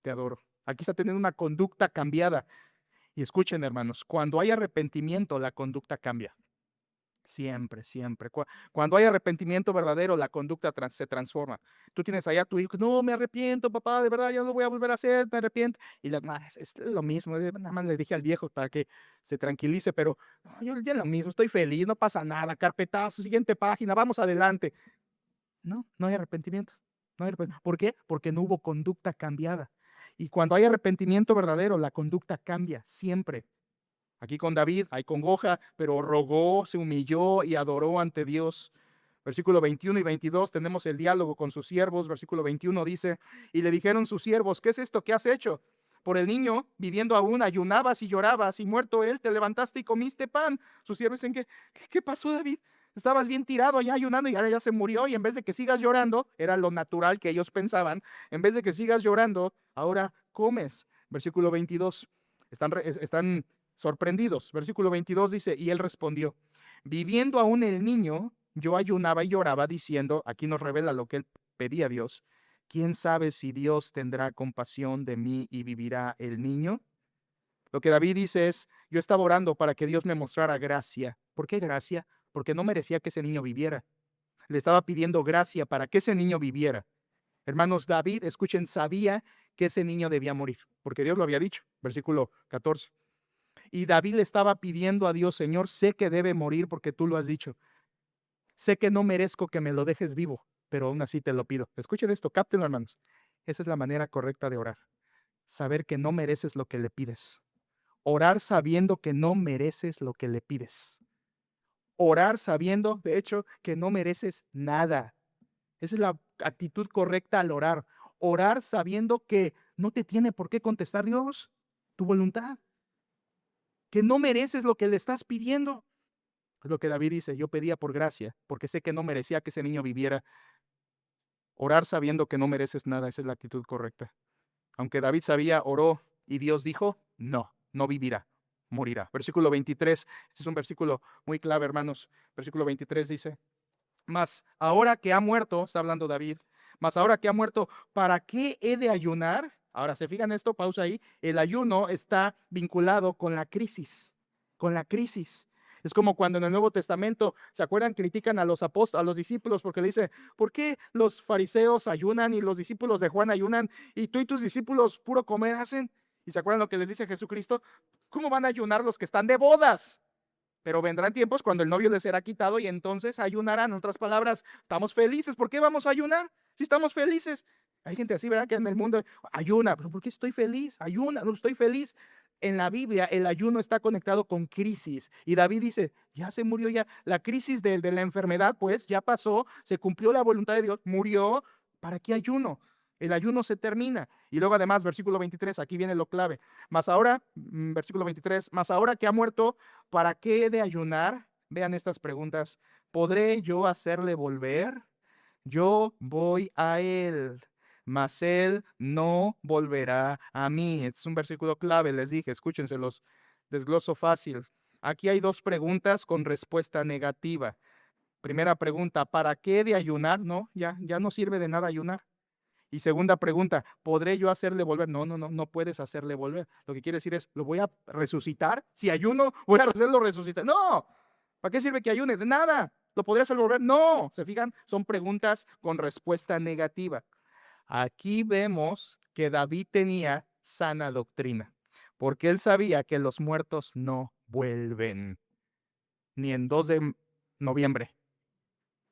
Te adoro. Aquí está teniendo una conducta cambiada. Y escuchen, hermanos, cuando hay arrepentimiento, la conducta cambia. Siempre, siempre. Cuando hay arrepentimiento verdadero, la conducta se transforma. Tú tienes allá a tu hijo, no, me arrepiento, papá, de verdad, ya no lo voy a volver a hacer, me arrepiento. Y es lo mismo, nada más le dije al viejo para que se tranquilice, pero no, yo ya lo mismo, estoy feliz, no pasa nada, carpetazo, siguiente página, vamos adelante. No, no hay arrepentimiento. No hay arrepentimiento. ¿Por qué? Porque no hubo conducta cambiada. Y cuando hay arrepentimiento verdadero, la conducta cambia siempre. Aquí con David hay congoja, pero rogó, se humilló y adoró ante Dios. Versículo 21 y 22 tenemos el diálogo con sus siervos. Versículo 21 dice, y le dijeron sus siervos, ¿qué es esto que has hecho? Por el niño, viviendo aún, ayunabas y llorabas, y muerto él, te levantaste y comiste pan. Sus siervos dicen, ¿qué pasó, David? Estabas bien tirado allá ayunando y ahora ya se murió, y en vez de que sigas llorando, era lo natural que ellos pensaban, en vez de que sigas llorando, ahora comes. Versículo 22, están sorprendidos. Versículo 22 dice, y él respondió, viviendo aún el niño, yo ayunaba y lloraba diciendo, aquí nos revela lo que él pedía a Dios, ¿quién sabe si Dios tendrá compasión de mí y vivirá el niño? Lo que David dice es, yo estaba orando para que Dios me mostrara gracia. ¿Por qué gracia? Porque no merecía que ese niño viviera. Le estaba pidiendo gracia para que ese niño viviera. Hermanos, David, escuchen, sabía que ese niño debía morir, porque Dios lo había dicho. Versículo 14. Y David le estaba pidiendo a Dios, Señor, sé que debe morir porque tú lo has dicho. Sé que no merezco que me lo dejes vivo, pero aún así te lo pido. Escuchen esto, cáptenlo, hermanos. Esa es la manera correcta de orar. Saber que no mereces lo que le pides. Orar sabiendo que no mereces lo que le pides. Orar sabiendo, de hecho, que no mereces nada. Esa es la actitud correcta al orar. Orar sabiendo que no te tiene por qué contestar Dios, tu voluntad. Que no mereces lo que le estás pidiendo. Es lo que David dice, yo pedía por gracia, porque sé que no merecía que ese niño viviera. Orar sabiendo que no mereces nada, esa es la actitud correcta. Aunque David sabía, oró y Dios dijo, no, no vivirá, morirá. Versículo 23, este es un versículo muy clave, hermanos. Versículo 23 dice, mas ahora que ha muerto, está hablando David, mas ahora que ha muerto, ¿para qué he de ayunar? Ahora, ¿se fijan esto? Pausa ahí. El ayuno está vinculado con la crisis, con la crisis. Es como cuando en el Nuevo Testamento, ¿se acuerdan? Critican a los apóstoles, a los discípulos, porque le dice, ¿por qué los fariseos ayunan y los discípulos de Juan ayunan y tú y tus discípulos puro comer hacen? ¿Y se acuerdan lo que les dice Jesucristo? ¿Cómo van a ayunar los que están de bodas? Pero vendrán tiempos cuando el novio les será quitado y entonces ayunarán. En otras palabras, estamos felices. ¿Por qué vamos a ayunar? Si estamos felices. Hay gente así, ¿verdad? Que en el mundo ayuna. ¿Pero por qué estoy feliz? Ayuna, no estoy feliz. En la Biblia el ayuno está conectado con crisis. Y David dice, ya se murió ya. La crisis de la enfermedad, pues, ya pasó. Se cumplió la voluntad de Dios. Murió. ¿Para qué ayuno? El ayuno se termina. Y luego además, versículo 23, aquí viene lo clave. Mas ahora, versículo 23, mas ahora que ha muerto, ¿para qué he de ayunar? Vean estas preguntas. ¿Podré yo hacerle volver? Yo voy a él, mas él no volverá a mí. Este es un versículo clave, les dije, escúchenselos, desgloso fácil. Aquí hay dos preguntas con respuesta negativa. Primera pregunta, ¿para qué he de ayunar? No, ya no sirve de nada ayunar. Y segunda pregunta, ¿podré yo hacerle volver? No puedes hacerle volver. Lo que quiere decir es, ¿lo voy a resucitar? Si ayuno, voy a hacerlo resucitar. No, ¿para qué sirve que ayune? De nada. ¿Lo podría hacer volver? No. ¿Se fijan? Son preguntas con respuesta negativa. Aquí vemos que David tenía sana doctrina, porque él sabía que los muertos no vuelven, ni en 2 de noviembre.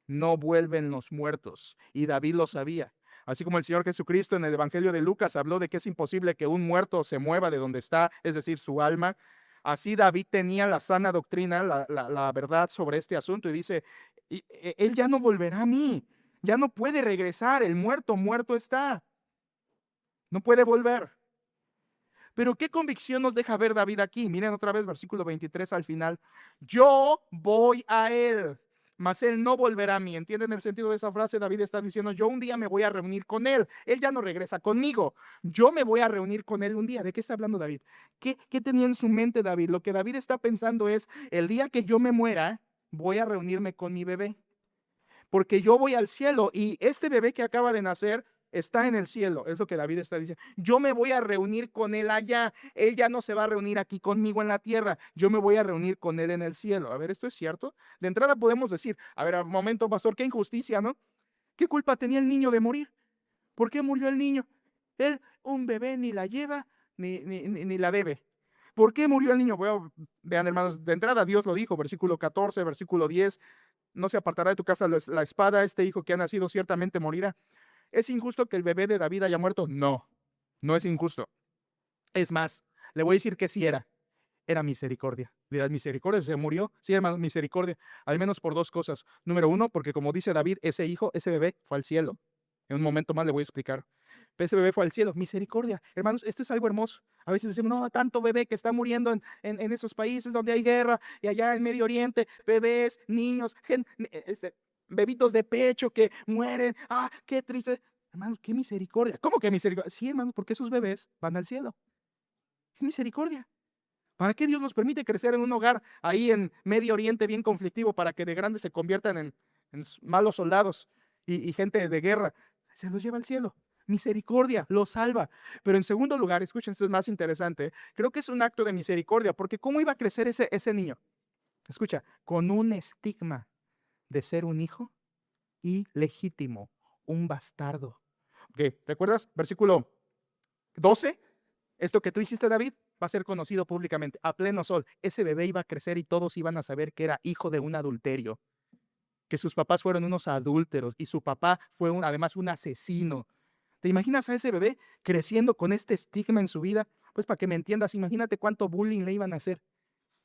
No vuelven los muertos. Y David lo sabía. Así como el Señor Jesucristo en el Evangelio de Lucas habló de que es imposible que un muerto se mueva de donde está, es decir, su alma. Así David tenía la sana doctrina, la verdad sobre este asunto y dice, él ya no volverá a mí, ya no puede regresar, el muerto, muerto está, no puede volver. Pero ¿qué convicción nos deja ver David aquí? Miren otra vez versículo 23 al final. Yo voy a él, mas él no volverá a mí. ¿Entienden el sentido de esa frase? David está diciendo, yo un día me voy a reunir con él. Él ya no regresa conmigo. Yo me voy a reunir con él un día. ¿De qué está hablando David? ¿Qué tenía en su mente David? Lo que David está pensando es, el día que yo me muera, voy a reunirme con mi bebé. Porque yo voy al cielo y este bebé que acaba de nacer está en el cielo, es lo que David está diciendo. Yo me voy a reunir con él allá, él ya no se va a reunir aquí conmigo en la tierra, yo me voy a reunir con él en el cielo. A ver, ¿esto es cierto? De entrada podemos decir, a ver, un momento, pastor, qué injusticia, ¿no? ¿Qué culpa tenía el niño de morir? ¿Por qué murió el niño? Él, un bebé, ni la lleva, ni la debe. ¿Por qué murió el niño? Bueno, vean, hermanos, de entrada Dios lo dijo, versículo 14, versículo 10, no se apartará de tu casa la espada, este hijo que ha nacido ciertamente morirá. ¿Es injusto que el bebé de David haya muerto? No, no es injusto. Es más, le voy a decir que sí era misericordia. Dirás, ¿misericordia? ¿Se murió? Sí, hermano, misericordia. Al menos por dos cosas. Número uno, porque como dice David, ese hijo, ese bebé fue al cielo. En un momento más le voy a explicar. Ese bebé fue al cielo. Misericordia. Hermanos, esto es algo hermoso. A veces decimos, no, tanto bebé que está muriendo en esos países donde hay guerra y allá en Medio Oriente, bebés, niños, bebitos de pecho que mueren. Ah, qué triste. Hermanos, qué misericordia. ¿Cómo que misericordia? Sí, hermanos, porque esos bebés van al cielo. Qué misericordia. ¿Para qué Dios nos permite crecer en un hogar ahí en Medio Oriente bien conflictivo para que de grandes se conviertan en malos soldados y gente de guerra? Se los lleva al cielo. Misericordia, los salva. Pero en segundo lugar, escuchen, esto es más interesante, creo que es un acto de misericordia, porque ¿cómo iba a crecer ese niño? Escucha, con un estigma de ser un hijo ilegítimo, un bastardo. ¿Ok? ¿Recuerdas? Versículo 12. Esto que tú hiciste, David, va a ser conocido públicamente a pleno sol. Ese bebé iba a crecer y todos iban a saber que era hijo de un adulterio, que sus papás fueron unos adúlteros y su papá fue además un asesino. ¿Te imaginas a ese bebé creciendo con este estigma en su vida? Pues para que me entiendas, imagínate cuánto bullying le iban a hacer.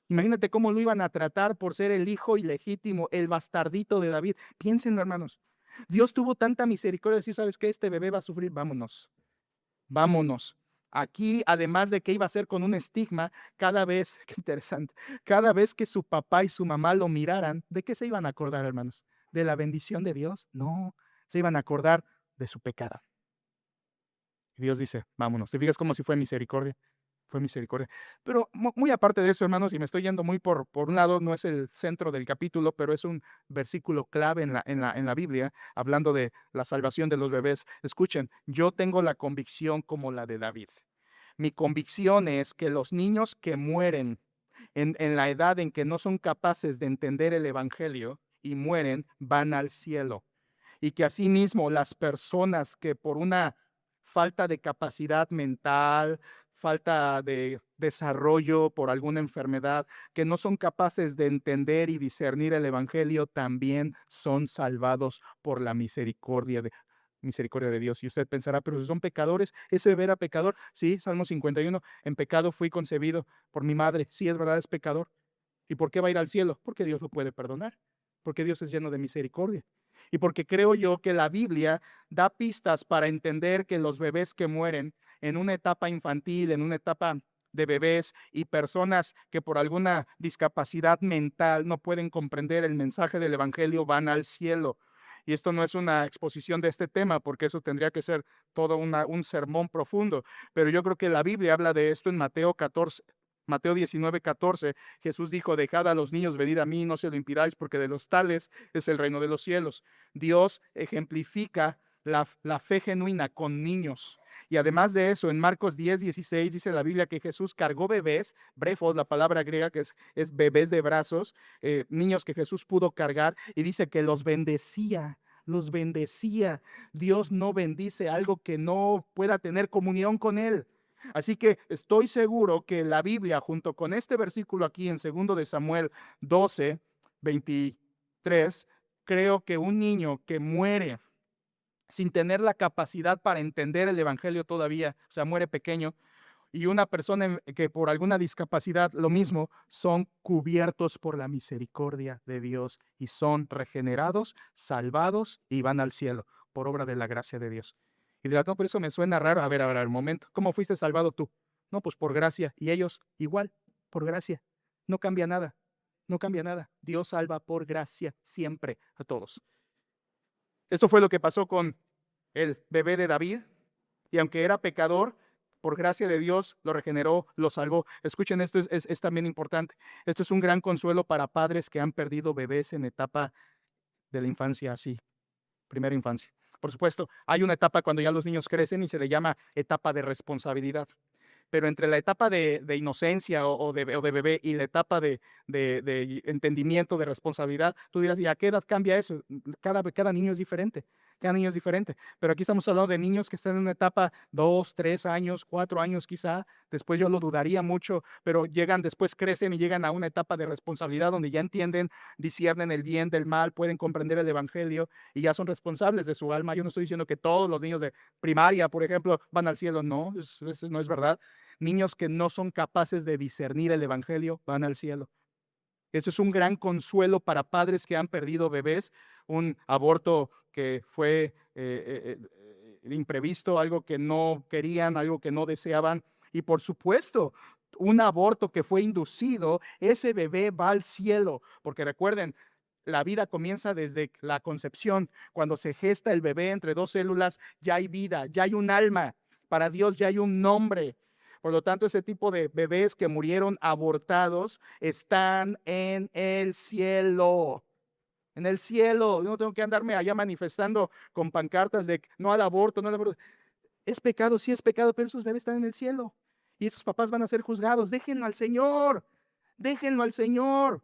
Imagínate cómo lo iban a tratar por ser el hijo ilegítimo, el bastardito de David. Piénsenlo, hermanos. Dios tuvo tanta misericordia de decir, ¿sabes qué? Este bebé va a sufrir, vámonos. Vámonos. Aquí, además de que iba a ser con un estigma, cada vez, qué interesante, cada vez que su papá y su mamá lo miraran, ¿de qué se iban a acordar, hermanos? ¿De la bendición de Dios? No, se iban a acordar de su pecado. Y Dios dice, vámonos. ¿Te fijas como si fue misericordia? Fue misericordia. Pero muy aparte de eso, hermanos, y me estoy yendo muy por un lado, no es el centro del capítulo, pero es un versículo clave en la Biblia, hablando de la salvación de los bebés. Escuchen, yo tengo la convicción como la de David. Mi convicción es que los niños que mueren en la edad en que no son capaces de entender el evangelio y mueren, van al cielo. Y que asimismo las personas que por una falta de capacidad mental, falta de desarrollo por alguna enfermedad, que no son capaces de entender y discernir el evangelio, también son salvados por la misericordia de Dios. Y usted pensará, pero si son pecadores, ese bebé era pecador. Sí, Salmo 51, en pecado fui concebido por mi madre. Sí, es verdad, es pecador. ¿Y por qué va a ir al cielo? Porque Dios lo puede perdonar, porque Dios es lleno de misericordia. Y porque creo yo que la Biblia da pistas para entender que los bebés que mueren en una etapa infantil, en una etapa de bebés y personas que por alguna discapacidad mental no pueden comprender el mensaje del Evangelio van al cielo. Y esto no es una exposición de este tema, porque eso tendría que ser todo un sermón profundo. Pero yo creo que la Biblia habla de esto en Mateo 19:14, Jesús dijo: dejad a los niños, venid a mí, no se lo impidáis, porque de los tales es el reino de los cielos. Dios ejemplifica la fe genuina con niños. Y además de eso, en Marcos 10:16 dice la Biblia que Jesús cargó bebés, brefos, la palabra griega que es bebés de brazos, niños que Jesús pudo cargar, y dice que los bendecía. Los bendecía. Dios no bendice algo que no pueda tener comunión con Él. Así que estoy seguro que la Biblia, junto con este versículo aquí en 2 de Samuel 12:23, creo que un niño que muere sin tener la capacidad para entender el evangelio todavía, o sea, muere pequeño, y una persona que por alguna discapacidad, lo mismo, son cubiertos por la misericordia de Dios y son regenerados, salvados y van al cielo por obra de la gracia de Dios. Y dirás, no, por eso me suena raro. A ver, un momento. ¿Cómo fuiste salvado tú? No, pues por gracia. Y ellos igual, por gracia. No cambia nada. No cambia nada. Dios salva por gracia siempre a todos. Esto fue lo que pasó con el bebé de David. Y aunque era pecador, por gracia de Dios lo regeneró, lo salvó. Escuchen, esto es también importante. Esto es un gran consuelo para padres que han perdido bebés en etapa de la infancia así, primera infancia. Por supuesto, hay una etapa cuando ya los niños crecen y se le llama etapa de responsabilidad. Pero entre la etapa de inocencia o de bebé y la etapa de entendimiento, de responsabilidad, tú dirás, ¿y a qué edad cambia eso? Cada niño es diferente. Cada niño es diferente. Pero aquí estamos hablando de niños que están en una etapa 2, 3 años, 4 años quizá. Después yo lo dudaría mucho, pero después crecen y llegan a una etapa de responsabilidad donde ya entienden, disciernen el bien del mal, pueden comprender el evangelio y ya son responsables de su alma. Yo no estoy diciendo que todos los niños de primaria, por ejemplo, van al cielo. No, eso no es verdad. Niños que no son capaces de discernir el evangelio van al cielo. Eso es un gran consuelo para padres que han perdido bebés, un aborto que fue imprevisto, algo que no querían, algo que no deseaban. Y por supuesto, un aborto que fue inducido, ese bebé va al cielo, porque recuerden, la vida comienza desde la concepción. Cuando se gesta el bebé entre dos células, ya hay vida, ya hay un alma. Para Dios ya hay un nombre. Por lo tanto, ese tipo de bebés que murieron abortados están en el cielo. En el cielo. Yo no tengo que andarme allá manifestando con pancartas de no al aborto, no al aborto. Es pecado, sí es pecado, pero esos bebés están en el cielo. Y esos papás van a ser juzgados. Déjenlo al Señor. Déjenlo al Señor.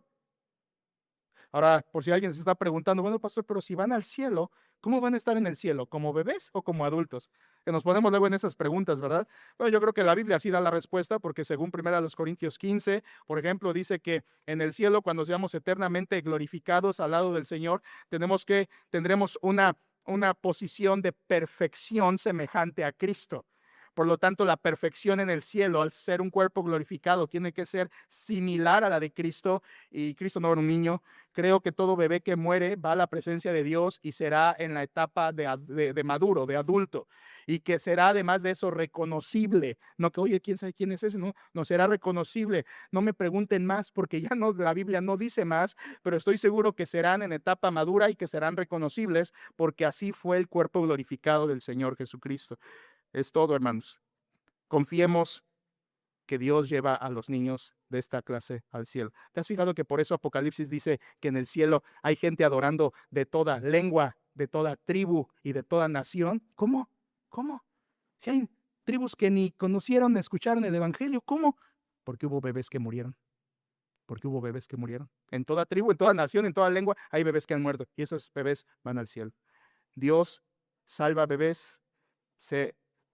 Ahora, por si alguien se está preguntando, bueno, pastor, pero si van al cielo, ¿cómo van a estar en el cielo? ¿Como bebés o como adultos? Que nos ponemos luego en esas preguntas, ¿verdad? Bueno, yo creo que la Biblia sí da la respuesta, porque según 1 Corintios 15, por ejemplo, dice que en el cielo, cuando seamos eternamente glorificados al lado del Señor, tendremos una posición de perfección semejante a Cristo. Por lo tanto, la perfección en el cielo, al ser un cuerpo glorificado, tiene que ser similar a la de Cristo. Y Cristo no era un niño. Creo que todo bebé que muere va a la presencia de Dios y será en la etapa de maduro, de adulto. Y que será además de eso reconocible. No que, oye, ¿quién sabe quién es ese? No será reconocible. No me pregunten más porque ya no, la Biblia no dice más, pero estoy seguro que serán en etapa madura y que serán reconocibles porque así fue el cuerpo glorificado del Señor Jesucristo. Es todo, hermanos. Confiemos que Dios lleva a los niños de esta clase al cielo. ¿Te has fijado que por eso Apocalipsis dice que en el cielo hay gente adorando de toda lengua, de toda tribu y de toda nación? ¿Cómo? ¿Cómo? Si hay tribus que ni conocieron, escucharon el evangelio, ¿cómo? Porque hubo bebés que murieron. porque hubo bebés que murieron. En toda tribu, en toda nación, en toda lengua, hay bebés que han muerto y esos bebés van al cielo. Dios salva bebés,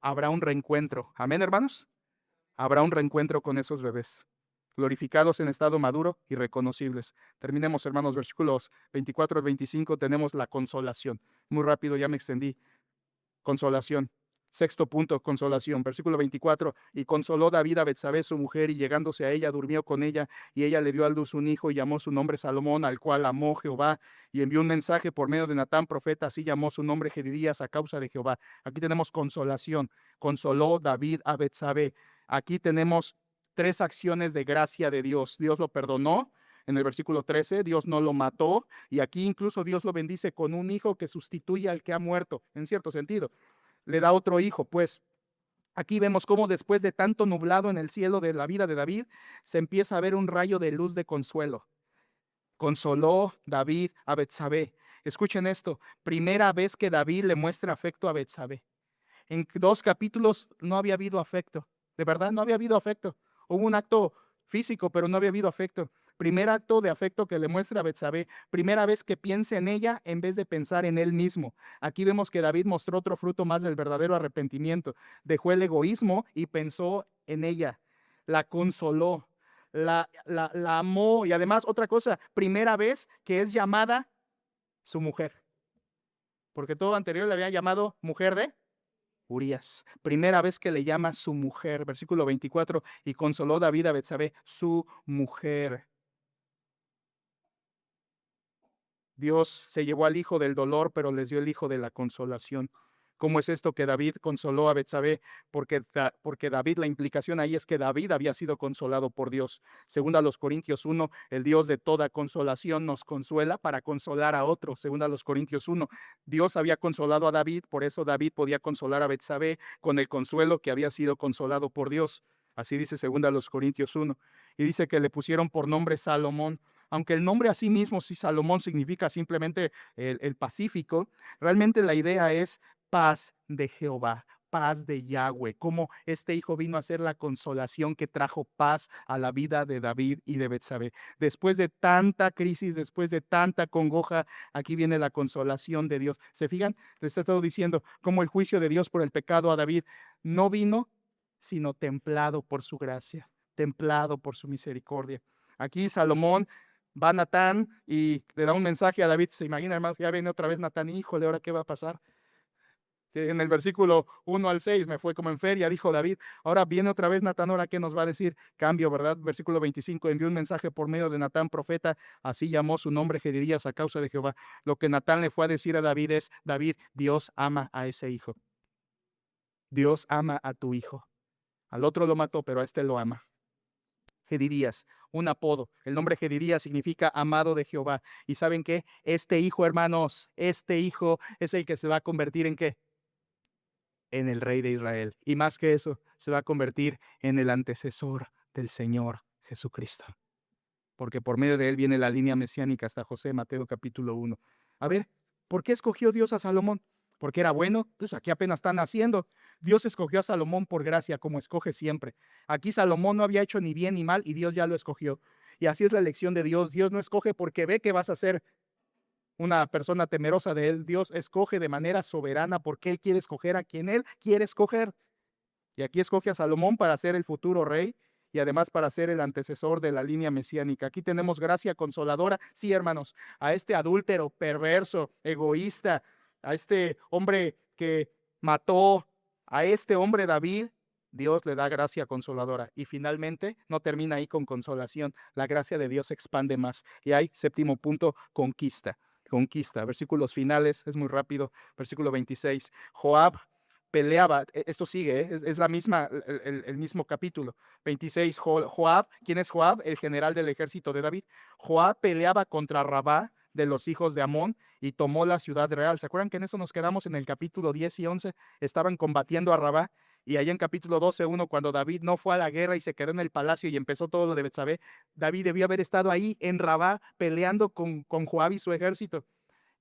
habrá un reencuentro. Amén, hermanos. Habrá un reencuentro con esos bebés, glorificados en estado maduro y reconocibles. Terminemos, hermanos, versículos 24 al 25, tenemos la consolación. Muy rápido, ya me extendí. Consolación. Sexto punto, consolación. Versículo 24, y consoló David a Betsabé, su mujer, y llegándose a ella, durmió con ella, y ella le dio a luz un hijo, y llamó su nombre Salomón, al cual amó Jehová, y envió un mensaje por medio de Natán, profeta, así llamó su nombre Jedidías a causa de Jehová. Aquí tenemos consolación. Consoló David a Betsabé. Aquí tenemos tres acciones de gracia de Dios. Dios lo perdonó. En el versículo 13, Dios no lo mató, y aquí incluso Dios lo bendice con un hijo que sustituye al que ha muerto, en cierto sentido. Le da otro hijo, pues. Aquí vemos cómo después de tanto nublado en el cielo de la vida de David, se empieza a ver un rayo de luz de consuelo. Consoló David a Betsabé. Escuchen esto, primera vez que David le muestra afecto a Betsabé. En 2 capítulos no había habido afecto, de verdad no había habido afecto. Hubo un acto físico, pero no había habido afecto. Primer acto de afecto que le muestra a Betsabé. Primera vez que piensa en ella en vez de pensar en él mismo. Aquí vemos que David mostró otro fruto más del verdadero arrepentimiento. Dejó el egoísmo y pensó en ella. La consoló, la amó. Y además, otra cosa, primera vez que es llamada su mujer. Porque todo anterior le había llamado mujer de Urías. Primera vez que le llama su mujer. Versículo 24, y consoló David a Betsabé, su mujer. Dios se llevó al hijo del dolor, pero les dio el hijo de la consolación. ¿Cómo es esto que David consoló a Betsabé? Porque David, la implicación ahí es que David había sido consolado por Dios. Según a los Corintios 1, el Dios de toda consolación nos consuela para consolar a otros. Según a los Corintios 1, Dios había consolado a David, por eso David podía consolar a Betsabé con el consuelo que había sido consolado por Dios. Así dice según a los Corintios 1. Y dice que le pusieron por nombre Salomón. Aunque el nombre a sí mismo, si Salomón significa simplemente el Pacífico, realmente la idea es paz de Jehová, paz de Yahweh, como este hijo vino a ser la consolación que trajo paz a la vida de David y de Betsabé. Después de tanta crisis, después de tanta congoja, aquí viene la consolación de Dios. ¿Se fijan? Les he estado diciendo cómo el juicio de Dios por el pecado a David no vino, sino templado por su gracia, templado por su misericordia. Aquí Salomón va Natán y le da un mensaje a David. Se imagina, hermanos, ya viene otra vez Natán. Híjole, ¿ahora qué va a pasar? Sí, en el versículo 1 al 6 me fue como en feria, dijo David. Ahora viene otra vez Natán, ¿ahora qué nos va a decir? Cambio, ¿verdad? Versículo 25, envió un mensaje por medio de Natán, profeta, así llamó su nombre Jedidías a causa de Jehová. Lo que Natán le fue a decir a David es, David, Dios ama a ese hijo. Dios ama a tu hijo. Al otro lo mató, pero a este lo ama. Jedidías, un apodo. El nombre Jedidías significa amado de Jehová. ¿Y saben qué? Este hijo, hermanos, este hijo es el que se va a convertir en ¿qué? En el rey de Israel. Y más que eso, se va a convertir en el antecesor del Señor Jesucristo. Porque por medio de él viene la línea mesiánica hasta José, Mateo capítulo 1. A ver, ¿por qué escogió Dios a Salomón? ¿Porque era bueno? Pues aquí apenas está naciendo. Dios escogió a Salomón por gracia, como escoge siempre. Aquí Salomón no había hecho ni bien ni mal y Dios ya lo escogió. Y así es la elección de Dios. Dios no escoge porque ve que vas a ser una persona temerosa de él. Dios escoge de manera soberana porque él quiere escoger a quien él quiere escoger. Y aquí escoge a Salomón para ser el futuro rey y además para ser el antecesor de la línea mesiánica. Aquí tenemos gracia consoladora. Sí, hermanos, a este adúltero, perverso, egoísta, a este hombre que mató, a este hombre David, Dios le da gracia consoladora. Y finalmente, no termina ahí con consolación. La gracia de Dios se expande más. Y hay, séptimo punto, conquista. Conquista. Versículos finales, es muy rápido. Versículo 26. Joab peleaba, esto sigue, es la misma, el mismo capítulo. 26, Joab, ¿quién es Joab? El general del ejército de David. Joab peleaba contra Rabá de los hijos de Amón y tomó la ciudad real. ¿Se acuerdan que en eso nos quedamos en el capítulo 10 y 11? Estaban combatiendo a Rabá. Y allá en capítulo 12:1, cuando David no fue a la guerra y se quedó en el palacio y empezó todo lo de Betsabé, David debió haber estado ahí en Rabá peleando con Joab y su ejército.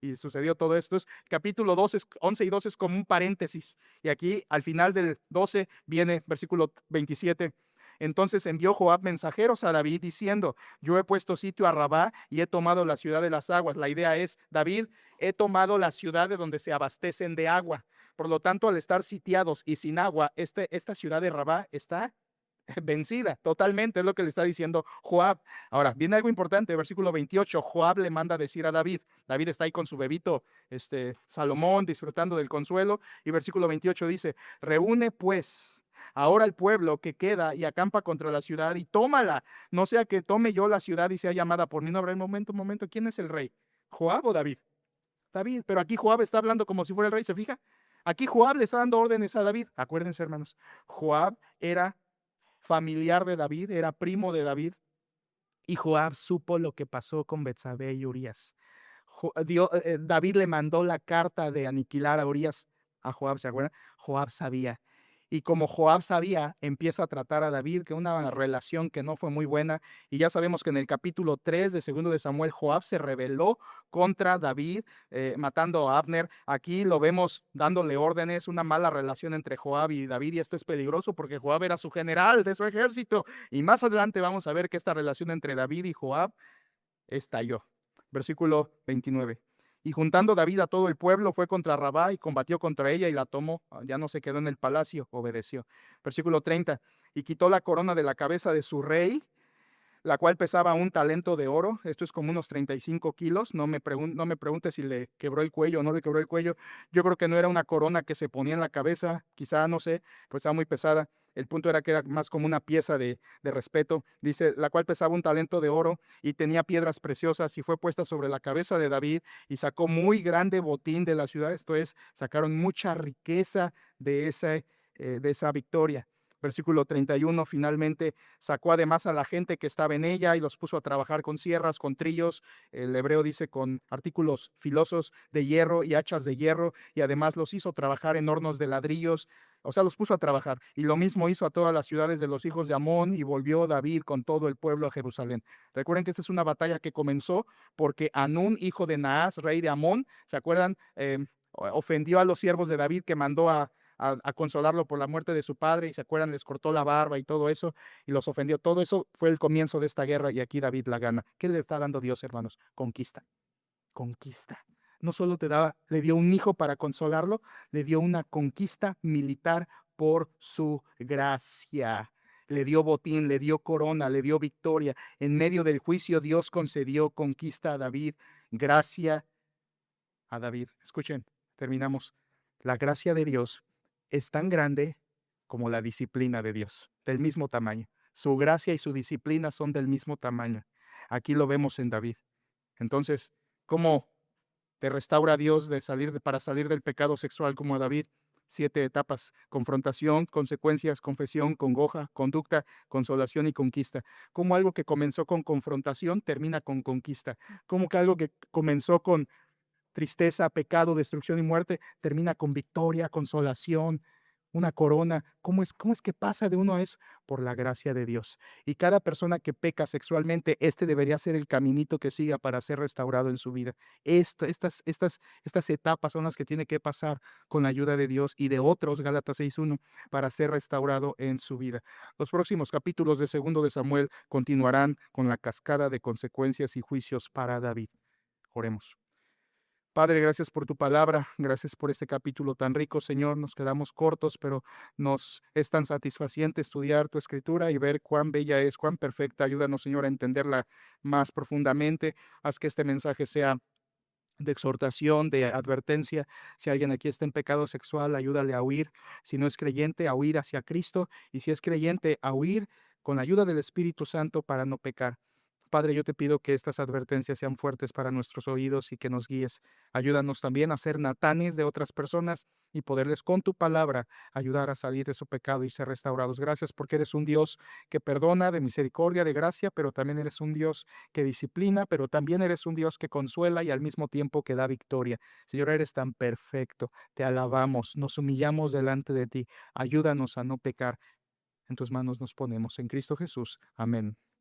Y sucedió todo esto. Es capítulo 11 y 12 es como un paréntesis. Y aquí al final del 12 viene versículo 27. Entonces envió Joab mensajeros a David diciendo: yo he puesto sitio a Rabá y he tomado la ciudad de las aguas. La idea es: David, he tomado la ciudad de donde se abastecen de agua. Por lo tanto, al estar sitiados y sin agua, esta ciudad de Rabá está vencida totalmente, es lo que le está diciendo Joab. Ahora, viene algo importante, versículo 28, Joab le manda a decir a David. David está ahí con su bebito, Salomón, disfrutando del consuelo, y versículo 28 dice: reúne pues ahora el pueblo que queda y acampa contra la ciudad y tómala, no sea que tome yo la ciudad y sea llamada por mi nombre. Momento, ¿quién es el rey? ¿Joab o David? David, pero aquí Joab está hablando como si fuera el rey, ¿se fija? Aquí Joab le está dando órdenes a David. Acuérdense, hermanos, Joab era familiar de David, era primo de David, y Joab supo lo que pasó con Betsabé y Urías. David le mandó la carta de aniquilar a Urías a Joab, ¿se acuerdan? Joab sabía. Y como Joab sabía, empieza a tratar a David, que una relación que no fue muy buena. Y ya sabemos que en el capítulo 3 de segundo de Samuel, Joab se rebeló contra David, matando a Abner. Aquí lo vemos dándole órdenes, una mala relación entre Joab y David. Y esto es peligroso porque Joab era su general de su ejército. Y más adelante vamos a ver que esta relación entre David y Joab estalló. Versículo 29. Y juntando David a todo el pueblo, fue contra Rabá y combatió contra ella y la tomó. Ya no se quedó en el palacio, obedeció. Versículo 30. Y quitó la corona de la cabeza de su rey, la cual pesaba un talento de oro. Esto es como unos 35 kilos. No me pregunte si le quebró el cuello o no le quebró el cuello. Yo creo que no era una corona que se ponía en la cabeza, quizá, no sé, pues estaba muy pesada. El punto era que era más como una pieza de respeto. Dice, la cual pesaba un talento de oro y tenía piedras preciosas, y fue puesta sobre la cabeza de David, y sacó muy grande botín de la ciudad. Esto es, sacaron mucha riqueza de esa victoria. Versículo 31, finalmente sacó además a la gente que estaba en ella y los puso a trabajar con sierras, con trillos, el hebreo dice con artículos filosos de hierro y hachas de hierro, y además los hizo trabajar en hornos de ladrillos. O sea, los puso a trabajar. Y lo mismo hizo a todas las ciudades de los hijos de Amón, y volvió David con todo el pueblo a Jerusalén. Recuerden que esta es una batalla que comenzó porque Anún, hijo de Naas, rey de Amón, ¿se acuerdan? Ofendió a los siervos de David, que mandó a consolarlo por la muerte de su padre, y se acuerdan, les cortó la barba y todo eso, y los ofendió. Todo eso fue el comienzo de esta guerra, y aquí David la gana. ¿Qué le está dando Dios, hermanos? Conquista. Conquista. No solo le dio un hijo para consolarlo, le dio una conquista militar por su gracia. Le dio botín, le dio corona, le dio victoria. En medio del juicio, Dios concedió conquista a David. Gracia a David. Escuchen, terminamos. La gracia de Dios es tan grande como la disciplina de Dios, del mismo tamaño. Su gracia y su disciplina son del mismo tamaño. Aquí lo vemos en David. Entonces, ¿cómo te restaura Dios para salir del pecado sexual como a David? 7 etapas: confrontación, consecuencias, confesión, congoja, conducta, consolación y conquista. Como algo que comenzó con confrontación termina con conquista. Como que algo que comenzó con tristeza, pecado, destrucción y muerte termina con victoria, consolación, una corona. ¿Cómo es que pasa de uno a eso? Por la gracia de Dios. Y cada persona que peca sexualmente, debería ser el caminito que siga para ser restaurado en su vida. Estas etapas son las que tiene que pasar con la ayuda de Dios y de otros, Gálatas 6:1, para ser restaurado en su vida. Los próximos capítulos de segundo de Samuel continuarán con la cascada de consecuencias y juicios para David. Oremos. Padre, gracias por tu palabra, gracias por este capítulo tan rico, Señor. Nos quedamos cortos, pero nos es tan satisfaciente estudiar tu escritura y ver cuán bella es, cuán perfecta. Ayúdanos, Señor, a entenderla más profundamente. Haz que este mensaje sea de exhortación, de advertencia. Si alguien aquí está en pecado sexual, ayúdale a huir. Si no es creyente, a huir hacia Cristo. Y si es creyente, a huir con la ayuda del Espíritu Santo para no pecar. Padre, yo te pido que estas advertencias sean fuertes para nuestros oídos y que nos guíes. Ayúdanos también a ser natanes de otras personas y poderles con tu palabra ayudar a salir de su pecado y ser restaurados. Gracias porque eres un Dios que perdona, de misericordia, de gracia, pero también eres un Dios que disciplina, pero también eres un Dios que consuela y al mismo tiempo que da victoria. Señor, eres tan perfecto. Te alabamos, nos humillamos delante de ti. Ayúdanos a no pecar. En tus manos nos ponemos. En Cristo Jesús. Amén.